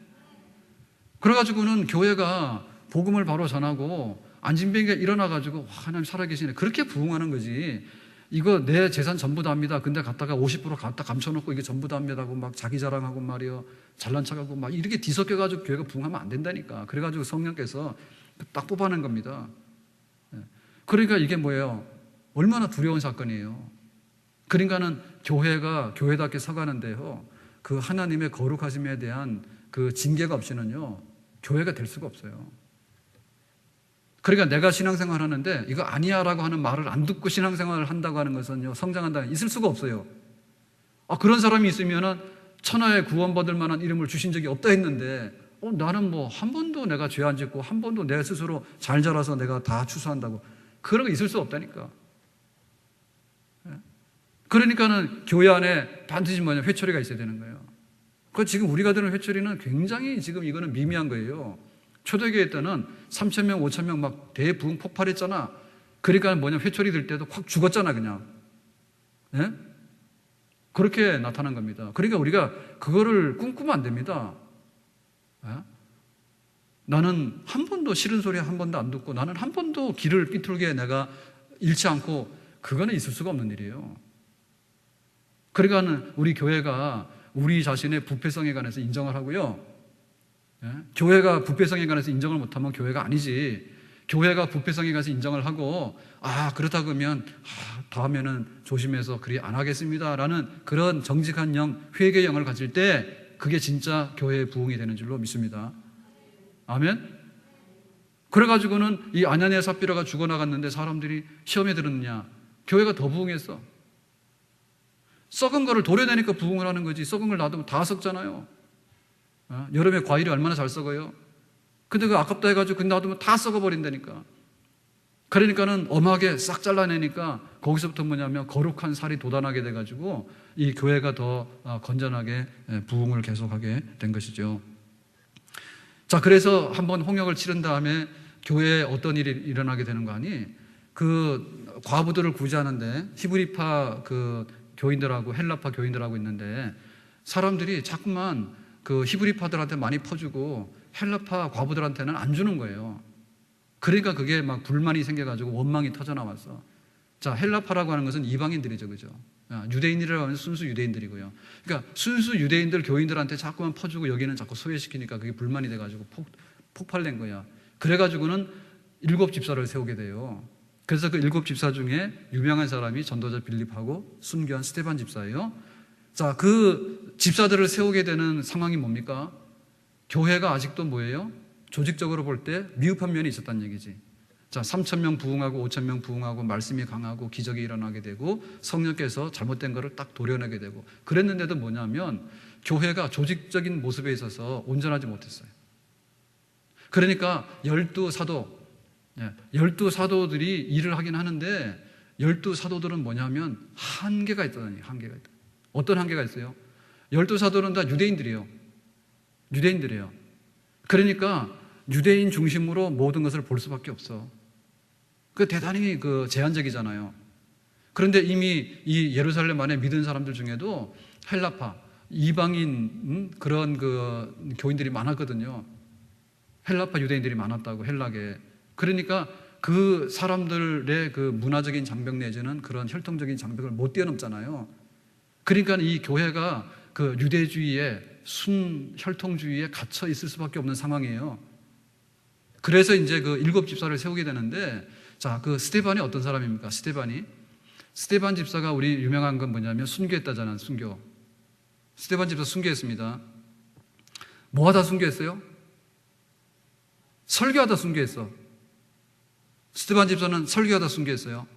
Speaker 1: 그래가지고는 교회가 복음을 바로 전하고 안진뱅이가 일어나가지고 하나님 살아계시네 그렇게 부흥하는 거지. 이거 내 재산 전부 다 합니다. 근데 갖다가 50% 갖다 감춰놓고 이게 전부 다 합니다 하고 막 자기 자랑하고 말이요, 잘난 척하고 막 이렇게 뒤섞여가지고 교회가 부흥하면 안 된다니까. 그래가지고 성령께서 딱 뽑아낸 겁니다. 그러니까 이게 뭐예요? 얼마나 두려운 사건이에요. 그러니까는 교회가 교회답게 서가는데요, 그 하나님의 거룩하심에 대한 그 징계가 없이는요 교회가 될 수가 없어요. 그러니까 내가 신앙생활 하는데 이거 아니야 라고 하는 말을 안 듣고 신앙생활을 한다고 하는 것은요, 성장한다 있을 수가 없어요. 그런 사람이 있으면은 천하에 구원받을 만한 이름을 주신 적이 없다 했는데 나는 뭐 한 번도 내가 죄 안 짓고 한 번도 내 스스로 잘 자라서 내가 다 추수한다고 그런 거 있을 수 없다니까. 그러니까는 교회 안에 반드시 회초리가 있어야 되는 거예요. 그 지금 우리가 들은 회초리는 굉장히 지금 이거는 미미한 거예요. 초대교회 때는 3,000명, 5,000명 막 대부흥 폭발했잖아. 그러니까 회초리 들 때도 확 죽었잖아, 그냥. 예? 그렇게 나타난 겁니다. 그러니까 우리가 그거를 꿈꾸면 안 됩니다. 예? 나는 한 번도 싫은 소리 한 번도 안 듣고 나는 한 번도 길을 삐뚤게 내가 잃지 않고 그거는 있을 수가 없는 일이에요. 그러니까 우리 교회가 우리 자신의 부패성에 관해서 인정을 하고요. 예? 교회가 부패성에 관해서 인정을 못하면 교회가 아니지. 교회가 부패성에 관해서 인정을 하고 그렇다 그러면 다음에는 조심해서 그리 안 하겠습니다 라는 그런 정직한 영, 회개의 영을 가질 때 그게 진짜 교회의 부흥이 되는 줄로 믿습니다. 아멘. 그래가지고는 이 아나니아 삽비라가 죽어나갔는데 사람들이 시험에 들었느냐? 교회가 더 부흥했어. 썩은 거를 도려내니까 부흥을 하는 거지. 썩은 걸 놔두면 다 썩잖아요. 여름에 과일이 얼마나 잘 썩어요? 근데 그 아깝다 해가지고 그냥 놔두면 다 썩어버린다니까. 그러니까는 엄하게 싹 잘라내니까 거기서부터 뭐냐면 거룩한 살이 돋아나게 돼가지고 이 교회가 더 건전하게 부흥을 계속하게 된 것이죠. 자, 그래서 한번 홍역을 치른 다음에 교회에 어떤 일이 일어나게 되는 거 아니? 그 과부들을 구제하는데 히브리파 그 교인들하고 헬라파 교인들하고 있는데 사람들이 자꾸만 그 히브리파들한테 많이 퍼주고 헬라파 과부들한테는 안 주는 거예요. 그러니까 그게 막 불만이 생겨가지고 원망이 터져나왔어. 자, 헬라파라고 하는 것은 이방인들이죠, 그죠? 유대인이라고 하면 순수 유대인들이고요. 그러니까 순수 유대인들 교인들한테 자꾸만 퍼주고 여기는 자꾸 소외시키니까 그게 불만이 돼가지고 폭발된 거야. 그래가지고는 7 집사를 세우게 돼요. 그래서 그 7 집사 중에 유명한 사람이 전도자 빌립하고 순교한 스데반 집사예요. 자, 그 집사들을 세우게 되는 상황이 뭡니까? 교회가 아직도 뭐예요? 조직적으로 볼 때 미흡한 면이 있었다는 얘기지. 자, 3,000명 부흥하고 5,000명 부흥하고 말씀이 강하고 기적이 일어나게 되고 성령께서 잘못된 것을 딱 도려내게 되고 그랬는데도 뭐냐면 교회가 조직적인 모습에 있어서 온전하지 못했어요. 그러니까 12사도, 12사도들이 일을 하긴 하는데 12사도들은 뭐냐면 한계가 있다니, 한계가 있다. 어떤 한계가 있어요? 12사도는 다 유대인들이에요. 유대인들이에요. 그러니까 유대인 중심으로 모든 것을 볼 수밖에 없어. 그 대단히 그 제한적이잖아요. 그런데 이미 이 예루살렘 안에 믿은 사람들 중에도 헬라파, 이방인 그런 그 교인들이 많았거든요. 헬라파 유대인들이 많았다고, 헬락에. 그러니까 그 사람들의 그 문화적인 장벽 내지는 그런 혈통적인 장벽을 못 뛰어넘잖아요. 그러니까 이 교회가 그 유대주의에 순혈통주의에 갇혀 있을 수밖에 없는 상황이에요. 그래서 이제 그 7 집사를 세우게 되는데, 자, 그 스데반이 어떤 사람입니까? 스데반 집사가 우리 유명한 건 뭐냐면 순교했다잖아요. 순교. 스데반 집사 순교했습니다. 뭐 하다 순교했어요? 설교하다 순교했어. 스데반 집사는 설교하다 순교했어요.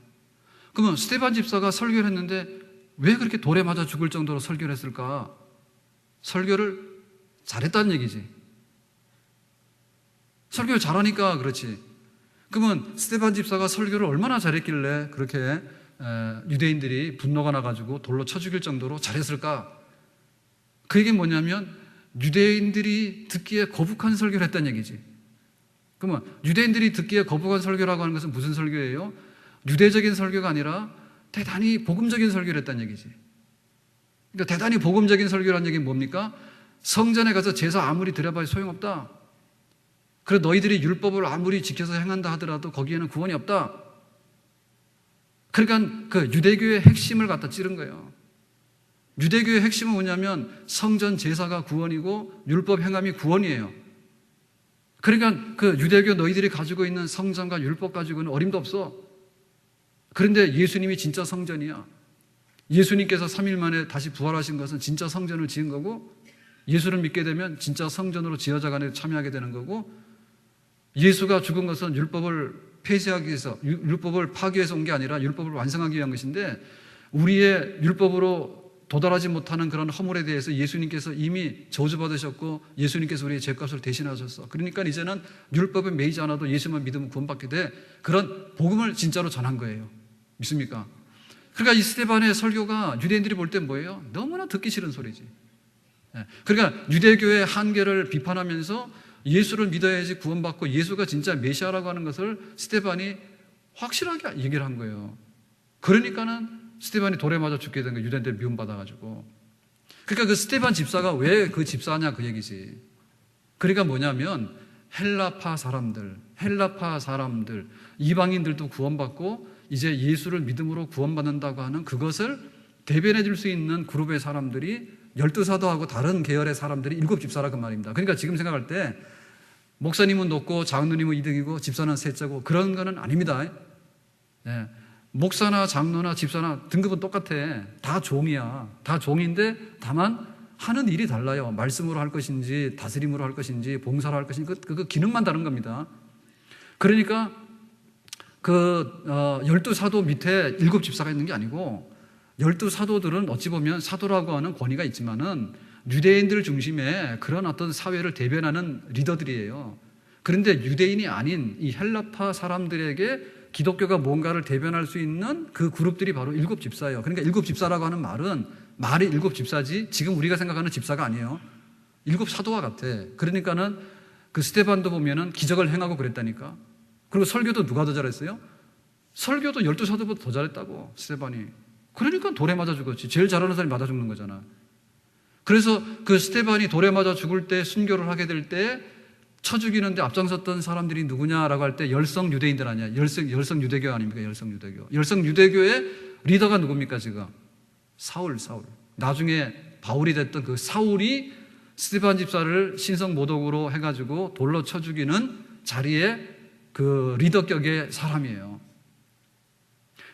Speaker 1: 그러면 스데반 집사가 설교를 했는데 왜 그렇게 돌에 맞아 죽을 정도로 설교를 했을까? 설교를 잘했다는 얘기지. 설교를 잘하니까 그렇지. 그러면 스데반 집사가 설교를 얼마나 잘했길래 그렇게 유대인들이 분노가 나가지고 돌로 쳐 죽일 정도로 잘했을까? 그 얘기는 뭐냐면 유대인들이 듣기에 거북한 설교를 했다는 얘기지. 그러면 유대인들이 듣기에 거북한 설교라고 하는 것은 무슨 설교예요? 유대적인 설교가 아니라 대단히 복음적인 설교를 했다는 얘기지. 그러니까 대단히 복음적인 설교라는 얘기는 뭡니까? 성전에 가서 제사 아무리 드려봐야 소용없다. 그래 너희들이 율법을 아무리 지켜서 행한다 하더라도 거기에는 구원이 없다. 그러니까 그 유대교의 핵심을 갖다 찌른 거예요. 유대교의 핵심은 뭐냐면 성전 제사가 구원이고 율법 행함이 구원이에요. 그러니까 그 유대교 너희들이 가지고 있는 성전과 율법 가지고는 어림도 없어. 그런데 예수님이 진짜 성전이야. 예수님께서 3일 만에 다시 부활하신 것은 진짜 성전을 지은 거고, 예수를 믿게 되면 진짜 성전으로 지어져가는 데 참여하게 되는 거고, 예수가 죽은 것은 율법을 폐쇄하기 위해서, 율법을 파기해서 온 게 아니라 율법을 완성하기 위한 것인데, 우리의 율법으로 도달하지 못하는 그런 허물에 대해서 예수님께서 이미 저주받으셨고 예수님께서 우리의 죄값을 대신하셨어. 그러니까 이제는 율법에 매이지 않아도 예수만 믿으면 구원받게 돼. 그런 복음을 진짜로 전한 거예요. 믿습니까? 그러니까 이 스데반의 설교가 유대인들이 볼 때 뭐예요? 너무나 듣기 싫은 소리지. 그러니까 유대교의 한계를 비판하면서 예수를 믿어야지 구원받고 예수가 진짜 메시아라고 하는 것을 스데반이 확실하게 얘기를 한 거예요. 그러니까는 스데반이 돌에 맞아 죽게 된 거예요. 유대인들 미움받아가지고. 그러니까 그 스데반 집사가 왜 그 집사냐 그 얘기지. 그러니까 뭐냐면 헬라파 사람들, 이방인들도 구원받고 이제 예수를 믿음으로 구원받는다고 하는 그것을 대변해 줄 수 있는 그룹의 사람들이 12사도하고 다른 계열의 사람들이 7 집사라 그 말입니다. 그러니까 지금 생각할 때 목사님은 높고 장로님은 2등이고 집사는 셋째고 그런 거는 아닙니다. 네. 목사나 장로나 집사나 등급은 똑같아. 다 종이야. 다 종인데 다만 하는 일이 달라요. 말씀으로 할 것인지 다스림으로 할 것인지 봉사로 할 것인지 그 기능만 다른 겁니다. 그러니까 그 12사도 밑에 7 집사가 있는 게 아니고 12사도들은 어찌 보면 사도라고 하는 권위가 있지만은 유대인들 중심의 그런 어떤 사회를 대변하는 리더들이에요. 그런데 유대인이 아닌 이 헬라파 사람들에게 기독교가 뭔가를 대변할 수 있는 그 그룹들이 바로 7 집사예요. 그러니까 7 집사라고 하는 말이 7 집사지 지금 우리가 생각하는 집사가 아니에요. 7 사도와 같아. 그러니까는 그 스데반도 보면은 기적을 행하고 그랬다니까. 그리고 설교도 누가 더 잘했어요? 설교도 12사도보다 더 잘했다고, 스데반이. 그러니까 돌에 맞아 죽었지. 제일 잘하는 사람이 맞아 죽는 거잖아. 그래서 그 스데반이 돌에 맞아 죽을 때, 순교를 하게 될 때 쳐 죽이는데 앞장섰던 사람들이 누구냐라고 할 때 열성 유대인들 아니야. 열성 유대교 아닙니까? 열성 유대교. 열성 유대교의 리더가 누굽니까 지금? 사울. 나중에 바울이 됐던 그 사울이 스데반 집사를 신성 모독으로 해가지고 돌로 쳐 죽이는 자리에 그 리더격의 사람이에요.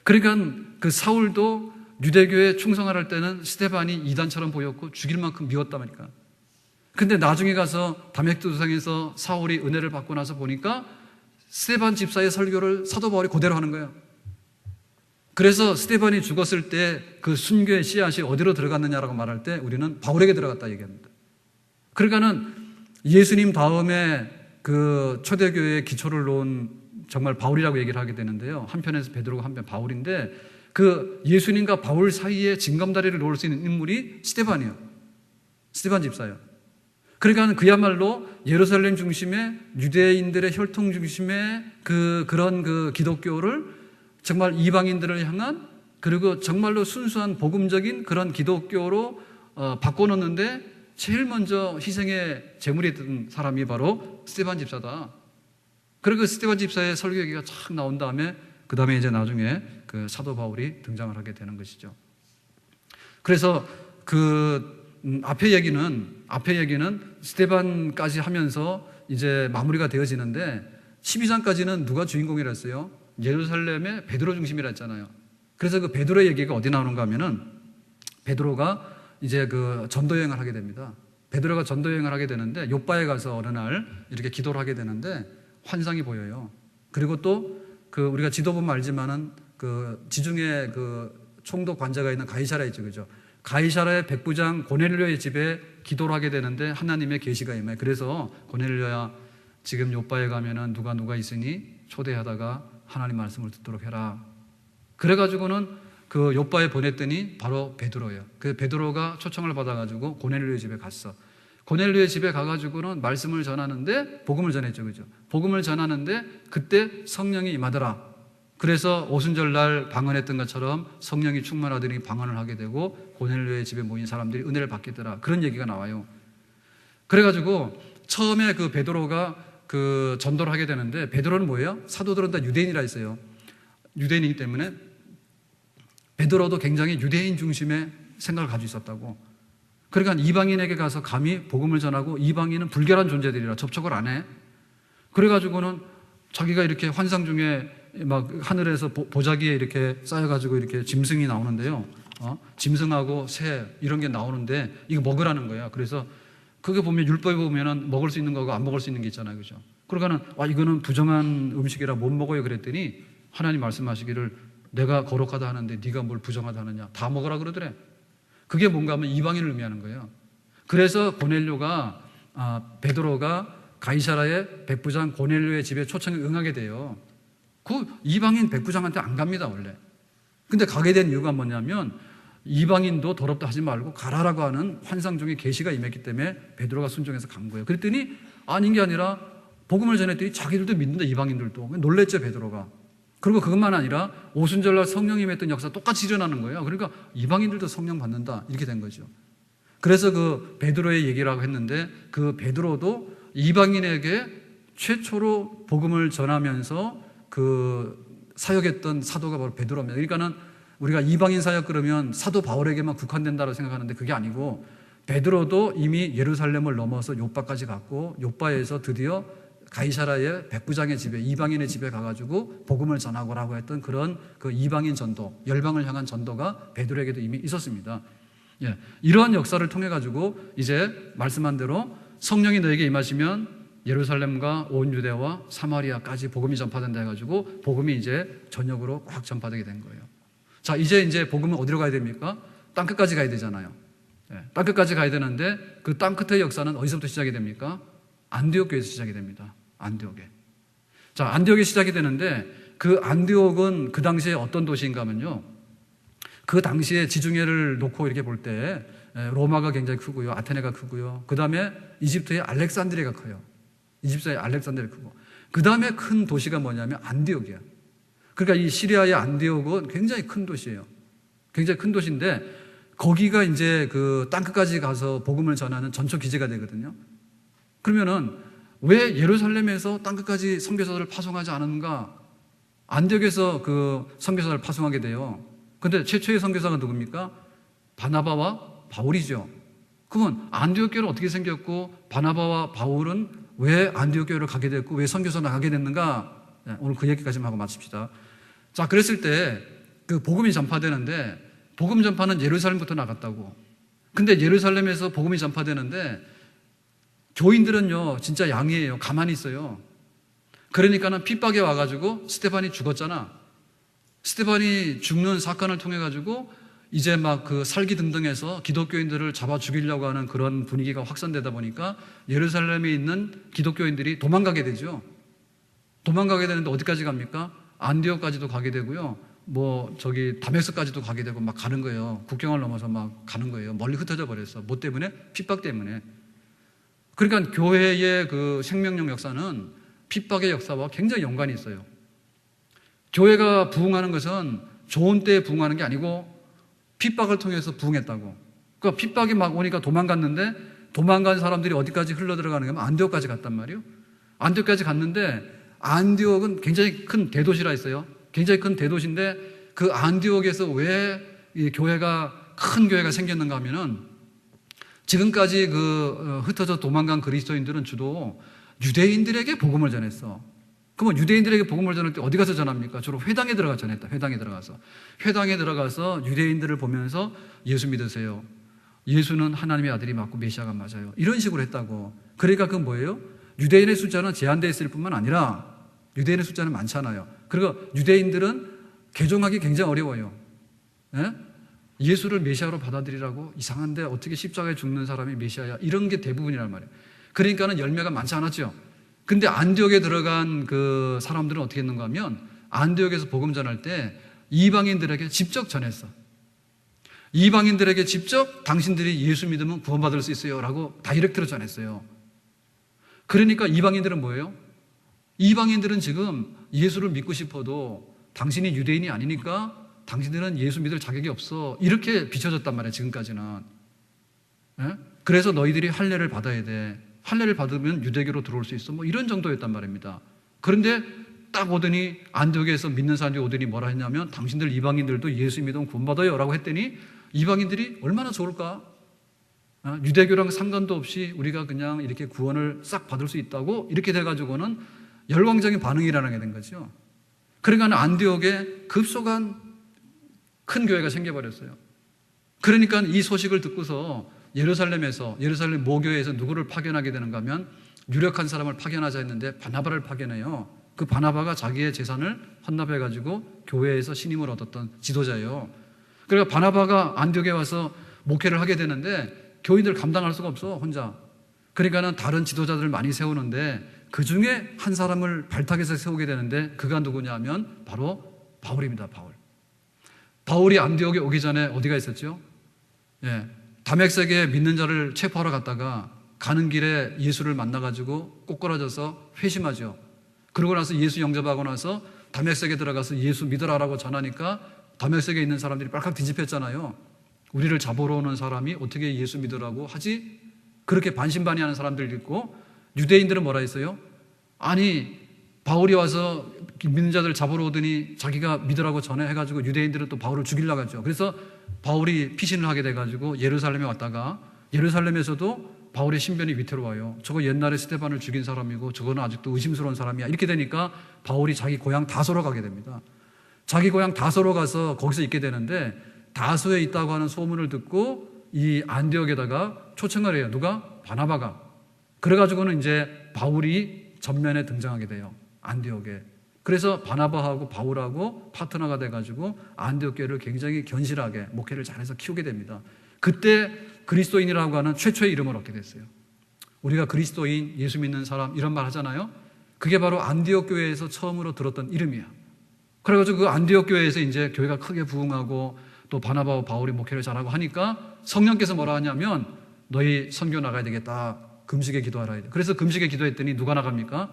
Speaker 1: 그러니까 그 사울도 유대교에 충성할 때는 스데반이 이단처럼 보였고 죽일 만큼 미웠단 말이니까. 근데 나중에 가서 다메섹도상에서 사울이 은혜를 받고 나서 보니까 스데반 집사의 설교를 사도 바울이 그대로 하는 거예요. 그래서 스데반이 죽었을 때 그 순교의 씨앗이 어디로 들어갔느냐라고 말할 때 우리는 바울에게 들어갔다 얘기합니다. 그러니까는 예수님 다음에 그 초대교회의 기초를 놓은 정말 바울이라고 얘기를 하게 되는데요. 한편에서 베드로가 한편 바울인데 그 예수님과 바울 사이에 징검다리를 놓을 수 있는 인물이 스데반이에요. 스데반 집사예요. 그러니까 그야말로 예루살렘 중심의 유대인들의 혈통 중심의 그런 그 기독교를 정말 이방인들을 향한 그리고 정말로 순수한 복음적인 그런 기독교로 바꿔놓는데 제일 먼저 희생의 제물이 됐던 사람이 바로 스데반 집사다. 그리고 그 스데반 집사의 설교 얘기가 쫙 나온 다음에 그 다음에 이제 나중에 그 사도 바울이 등장을 하게 되는 것이죠. 그래서 그 앞에 얘기는 스데반까지 하면서 이제 마무리가 되어지는데 12장까지는 누가 주인공이라 했어요? 예루살렘의 베드로 중심이라 했잖아요. 그래서 그 베드로의 얘기가 어디 나오는가 하면은 베드로가 이제 그 전도 여행을 하게 됩니다. 베드로가 전도 여행을 하게 되는데 요빠에 가서 어느 날 이렇게 기도를 하게 되는데 환상이 보여요. 그리고 또 그 우리가 지도 보면 알지만은 그 지중해 그 총독 관자가 있는 가이사라 있죠, 그죠? 가이사라의 백부장 고넬료의 집에 기도를 하게 되는데 하나님의 계시가 임해. 그래서 고넬료야, 지금 요빠에 가면은 누가 있으니 초대하다가 하나님 말씀을 듣도록 해라. 그래가지고는 그 요빠에 보냈더니 바로 베드로예요. 그 베드로가 초청을 받아가지고 고넬료의 집에 갔어. 고넬료의 집에 가가지고는 말씀을 전하는데 복음을 전했죠, 그죠? 복음을 전하는데 그때 성령이 임하더라. 그래서 오순절날 방언했던 것처럼 성령이 충만하더니 방언을 하게 되고 고넬료의 집에 모인 사람들이 은혜를 받겠더라. 그런 얘기가 나와요. 그래가지고 처음에 그 베드로가 그 전도를 하게 되는데 베드로는 뭐예요? 사도들은 다 유대인이라 했어요. 유대인이기 때문에 베드로도 굉장히 유대인 중심의 생각을 가지고 있었다고. 그러니까 이방인에게 가서 감히 복음을 전하고 이방인은 불결한 존재들이라 접촉을 안 해. 그래가지고는 자기가 이렇게 환상 중에 막 하늘에서 보자기에 이렇게 쌓여가지고 이렇게 짐승이 나오는데요. 짐승하고 새 이런 게 나오는데 이거 먹으라는 거야. 그래서 그게 보면 율법에 보면은 먹을 수 있는 거고 안 먹을 수 있는 게 있잖아요, 그죠? 그러니까는 이거는 부정한 음식이라 못 먹어요 그랬더니 하나님 말씀하시기를 내가 거룩하다 하는데 네가 뭘 부정하다 하느냐? 다 먹으라 그러더래. 그게 뭔가 하면 이방인을 의미하는 거예요. 그래서 고넬료가 베드로가 가이사라의 백부장 고넬료의 집에 초청에 응하게 돼요. 그 이방인 백부장한테 안 갑니다 원래. 근데 가게 된 이유가 뭐냐면 이방인도 더럽다 하지 말고 가라라고 하는 환상 중에 계시가 임했기 때문에 베드로가 순종해서 간 거예요. 그랬더니 아닌 게 아니라 복음을 전했더니 자기들도 믿는다, 이방인들도. 놀랬죠 베드로가. 그리고 그것만 아니라 오순절날 성령이 임했던 역사 똑같이 일어나는 거예요. 그러니까 이방인들도 성령 받는다 이렇게 된 거죠. 그래서 그 베드로의 얘기라고 했는데 그 베드로도 이방인에게 최초로 복음을 전하면서 그 사역했던 사도가 바로 베드로입니다. 그러니까는 우리가 이방인 사역 그러면 사도 바울에게만 국한된다고 생각하는데 그게 아니고 베드로도 이미 예루살렘을 넘어서 요빠까지 갔고 요빠에서 드디어 가이사라의 백부장의 집에 이방인의 집에 가가지고 복음을 전하고라고 했던 그런 그 이방인 전도, 열방을 향한 전도가 베드로에게도 이미 있었습니다. 예, 이러한 역사를 통해 가지고 이제 말씀한 대로 성령이 너에게 임하시면 예루살렘과 온 유대와 사마리아까지 복음이 전파된다 해가지고 복음이 이제 전역으로 꽉 전파되게 된 거예요. 자, 이제 복음은 어디로 가야 됩니까? 땅끝까지 가야 되잖아요. 예, 땅끝까지 가야 되는데 그 땅끝의 역사는 어디서부터 시작이 됩니까? 안디옥 교회에서 시작이 됩니다. 안디옥에. 자, 안디옥에 시작이 되는데 그 안디옥은 그 당시에 어떤 도시인가 하면요. 그 당시에 지중해를 놓고 이렇게 볼 때 로마가 굉장히 크고요. 아테네가 크고요. 그 다음에 이집트의 알렉산드리아가 커요. 이집트의 알렉산더가 크고, 그 다음에 큰 도시가 뭐냐면 안디옥이야. 그러니까 이 시리아의 안디옥은 굉장히 큰 도시예요. 굉장히 큰 도시인데 거기가 이제 그 땅끝까지 가서 복음을 전하는 전초 기지가 되거든요. 그러면은 왜 예루살렘에서 땅끝까지 선교사들을 파송하지 않았는가? 안디옥에서 그 선교사를 파송하게 돼요. 근데 최초의 선교사가 누굽니까? 바나바와 바울이죠. 그러면 안디옥 교회는 어떻게 생겼고 바나바와 바울은 왜 안디옥 교회를 가게 됐고 왜 선교사를 가게 됐는가? 오늘 그 얘기까지만 하고 마칩시다. 자, 그랬을 때 그 복음이 전파되는데 복음 전파는 예루살렘부터 나갔다고. 근데 예루살렘에서 복음이 전파되는데 교인들은요 진짜 양이에요. 가만히 있어요. 그러니까는 핍박에 와가지고 스데반이 죽었잖아. 스데반이 죽는 사건을 통해 가지고 이제 막 그 살기 등등해서 기독교인들을 잡아 죽이려고 하는 그런 분위기가 확산되다 보니까 예루살렘에 있는 기독교인들이 도망가게 되죠. 도망가게 되는데 어디까지 갑니까? 안디옥까지도 가게 되고요. 다메섹까지도 가게 되고 막 가는 거예요. 국경을 넘어서 막 가는 거예요. 멀리 흩어져 버렸어. 뭐 때문에? 핍박 때문에. 그러니까 교회의 그 생명력 역사는 핍박의 역사와 굉장히 연관이 있어요. 교회가 부흥하는 것은 좋은 때에 부흥하는 게 아니고 핍박을 통해서 부흥했다고. 그러니까 핍박이 막 오니까 도망갔는데 도망간 사람들이 어디까지 흘러들어가는 게 안디옥까지 갔단 말이에요. 안디옥까지 갔는데 안디옥은 굉장히 큰 대도시라 했어요. 굉장히 큰 대도시인데 그 안디옥에서 왜 이 교회가 큰 교회가 생겼는가 하면은 지금까지 흩어져 도망간 그리스도인들은 주로 유대인들에게 복음을 전했어. 그러면 유대인들에게 복음을 전할 때 어디 가서 전합니까? 주로 회당에 들어가 전했다. 회당에 들어가서 유대인들을 보면서 예수 믿으세요. 예수는 하나님의 아들이 맞고 메시아가 맞아요. 이런 식으로 했다고. 그러니까 그건 뭐예요? 유대인의 숫자는 제한되어 있을 뿐만 아니라 유대인의 숫자는 많잖아요. 그리고 유대인들은 개종하기 굉장히 어려워요. 예? 예수를 메시아로 받아들이라고 이상한데 어떻게 십자가에 죽는 사람이 메시아야? 이런 게 대부분이란 말이에요. 그러니까는 열매가 많지 않았죠. 근데 안디옥에 들어간 그 사람들은 어떻게 했는가 하면 안디옥에서 복음 전할 때 이방인들에게 직접 전했어. 이방인들에게 직접 당신들이 예수 믿으면 구원받을 수 있어요 라고 다이렉트로 전했어요. 그러니까 이방인들은 뭐예요? 이방인들은 지금 예수를 믿고 싶어도 당신이 유대인이 아니니까 당신들은 예수 믿을 자격이 없어. 이렇게 비춰졌단 말이에요, 지금까지는. 예? 그래서 너희들이 할례를 받아야 돼. 할례를 받으면 유대교로 들어올 수 있어. 이런 정도였단 말입니다. 그런데 딱 오더니 안디옥에서 믿는 사람들이 오더니 뭐라 했냐면 당신들 이방인들도 예수 믿으면 구원받아요 라고 했더니 이방인들이 얼마나 좋을까? 유대교랑 상관도 없이 우리가 그냥 이렇게 구원을 싹 받을 수 있다고 이렇게 돼가지고는 열광적인 반응이 일어나게 된 거죠. 그러니까 안디옥에 급속한 큰 교회가 생겨버렸어요. 그러니까 이 소식을 듣고서 예루살렘 모교회에서 누구를 파견하게 되는가 하면 유력한 사람을 파견하자 했는데 바나바를 파견해요. 그 바나바가 자기의 재산을 헌납해가지고 교회에서 신임을 얻었던 지도자예요. 그러니까 바나바가 안디옥에 와서 목회를 하게 되는데 교인들 감당할 수가 없어, 혼자. 그러니까는 다른 지도자들을 많이 세우는데 그 중에 한 사람을 발탁해서 세우게 되는데 그가 누구냐 하면 바로 바울입니다, 바울. 바울이 안디옥에 오기 전에 어디가 있었죠? 예, 다메섹에 믿는 자를 체포하러 갔다가 가는 길에 예수를 만나가지고 꼬꾸라져서 회심하죠. 그러고 나서 예수 영접하고 나서 다메섹에 들어가서 예수 믿으라라고 전하니까 다메섹에 있는 사람들이 빨칵 뒤집혔잖아요. 우리를 잡으러 오는 사람이 어떻게 예수 믿으라고 하지? 그렇게 반신반의하는 사람들이 있고 유대인들은 뭐라 했어요? 아니 바울이 와서 믿는 자들 잡으러 오더니 자기가 믿으라고 전해가지고 유대인들은 또 바울을 죽이려고 하죠. 그래서 바울이 피신을 하게 돼가지고 예루살렘에 왔다가 예루살렘에서도 바울의 신변이 위태로워요. 저거 옛날에 스데반을 죽인 사람이고 저거는 아직도 의심스러운 사람이야. 이렇게 되니까 바울이 자기 고향 다소로 가게 됩니다. 자기 고향 다소로 가서 거기서 있게 되는데 다소에 있다고 하는 소문을 듣고 이 안디옥에다가 초청을 해요. 누가? 바나바가. 그래가지고는 이제 바울이 전면에 등장하게 돼요. 안디옥에. 그래서 바나바하고 바울하고 파트너가 돼가지고 안디옥 교회를 굉장히 견실하게 목회를 잘해서 키우게 됩니다. 그때 그리스도인이라고 하는 최초의 이름을 얻게 됐어요. 우리가 그리스도인, 예수 믿는 사람 이런 말 하잖아요. 그게 바로 안디옥 교회에서 처음으로 들었던 이름이야. 그래가지고 그 안디옥 교회에서 이제 교회가 크게 부흥하고 또 바나바와 바울이 목회를 잘하고 하니까 성령께서 뭐라 하냐면 너희 선교 나가야 되겠다.
Speaker 2: 금식에 기도하라 해요. 그래서 금식에 기도했더니 누가 나갑니까?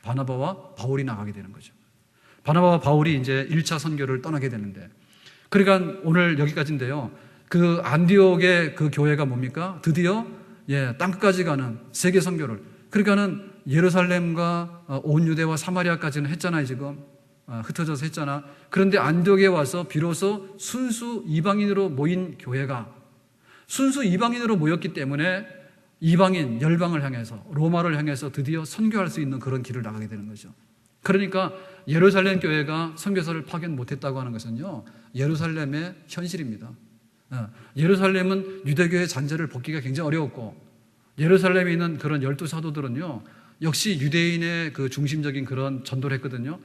Speaker 2: 바나바와 바울이 나가게 되는 거죠. 바나바와 바울이 이제 1차 선교를 떠나게 되는데, 그러니까 오늘 여기까지인데요. 그 안디옥의 그 교회가 뭡니까? 드디어 땅끝까지 가는 세계 선교를, 그러니까는 예루살렘과 온 유대와 사마리아까지는 했잖아요. 지금 흩어져서 했잖아. 그런데 안디옥에 와서 비로소 순수 이방인으로 모인 교회가, 순수 이방인으로 모였기 때문에 이방인 열방을 향해서, 로마를 향해서 드디어 선교할 수 있는 그런 길을 나가게 되는 거죠. 그러니까 예루살렘 교회가 선교사를 파견 못했다고 하는 것은요, 예루살렘의 현실입니다. 예루살렘은 유대교의 잔재를 벗기가 굉장히 어려웠고, 예루살렘에 있는 그런 12사도들은요 역시 유대인의 그 중심적인 그런 전도를 했거든요.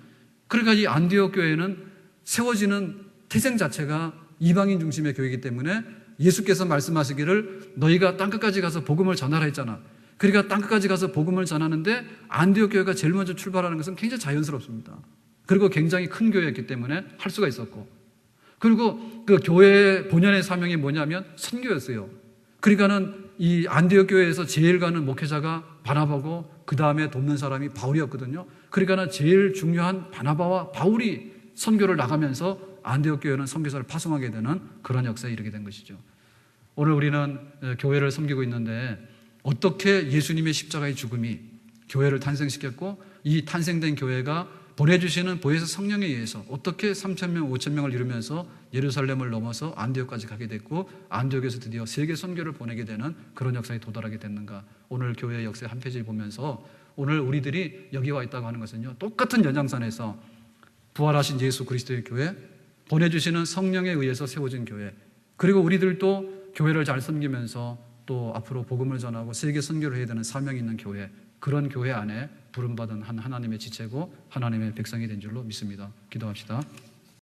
Speaker 2: 그러니까 이 안디옥 교회는 세워지는 태생 자체가 이방인 중심의 교회이기 때문에 예수께서 말씀하시기를 너희가 땅끝까지 가서 복음을 전하라 했잖아. 그러니까 땅끝까지 가서 복음을 전하는데 안디옥 교회가 제일 먼저 출발하는 것은 굉장히 자연스럽습니다. 그리고 굉장히 큰 교회였기 때문에 할 수가 있었고, 그리고 그 교회의 본연의 사명이 뭐냐면 선교였어요. 그러니까는 이 안디옥 교회에서 제일 가는 목회자가 바나바고 그 다음에 돕는 사람이 바울이었거든요. 그러니까는 제일 중요한 바나바와 바울이 선교를 나가면서 안디옥 교회는 선교사를 파송하게 되는 그런 역사에 이르게 된 것이죠. 오늘 우리는 교회를 섬기고 있는데 어떻게 예수님의 십자가의 죽음이 교회를 탄생시켰고, 이 탄생된 교회가 보내주시는 보혜사 성령에 의해서 어떻게 3,000명, 5,000명을 이루면서 예루살렘을 넘어서 안디옥까지 가게 됐고, 안디옥에서 드디어 세계 선교를 보내게 되는 그런 역사에 도달하게 됐는가. 오늘 교회의 역사의 한 페이지를 보면서 오늘 우리들이 여기 와 있다고 하는 것은요, 똑같은 연장선에서 부활하신 예수 그리스도의 교회, 보내주시는 성령에 의해서 세워진 교회, 그리고 우리들도 교회를 잘 섬기면서 또 앞으로 복음을 전하고 세계 선교를 해야 되는 사명이 있는 교회, 그런 교회 안에 부름받은 한 하나님의 지체고 하나님의 백성이 된 줄로 믿습니다. 기도합시다.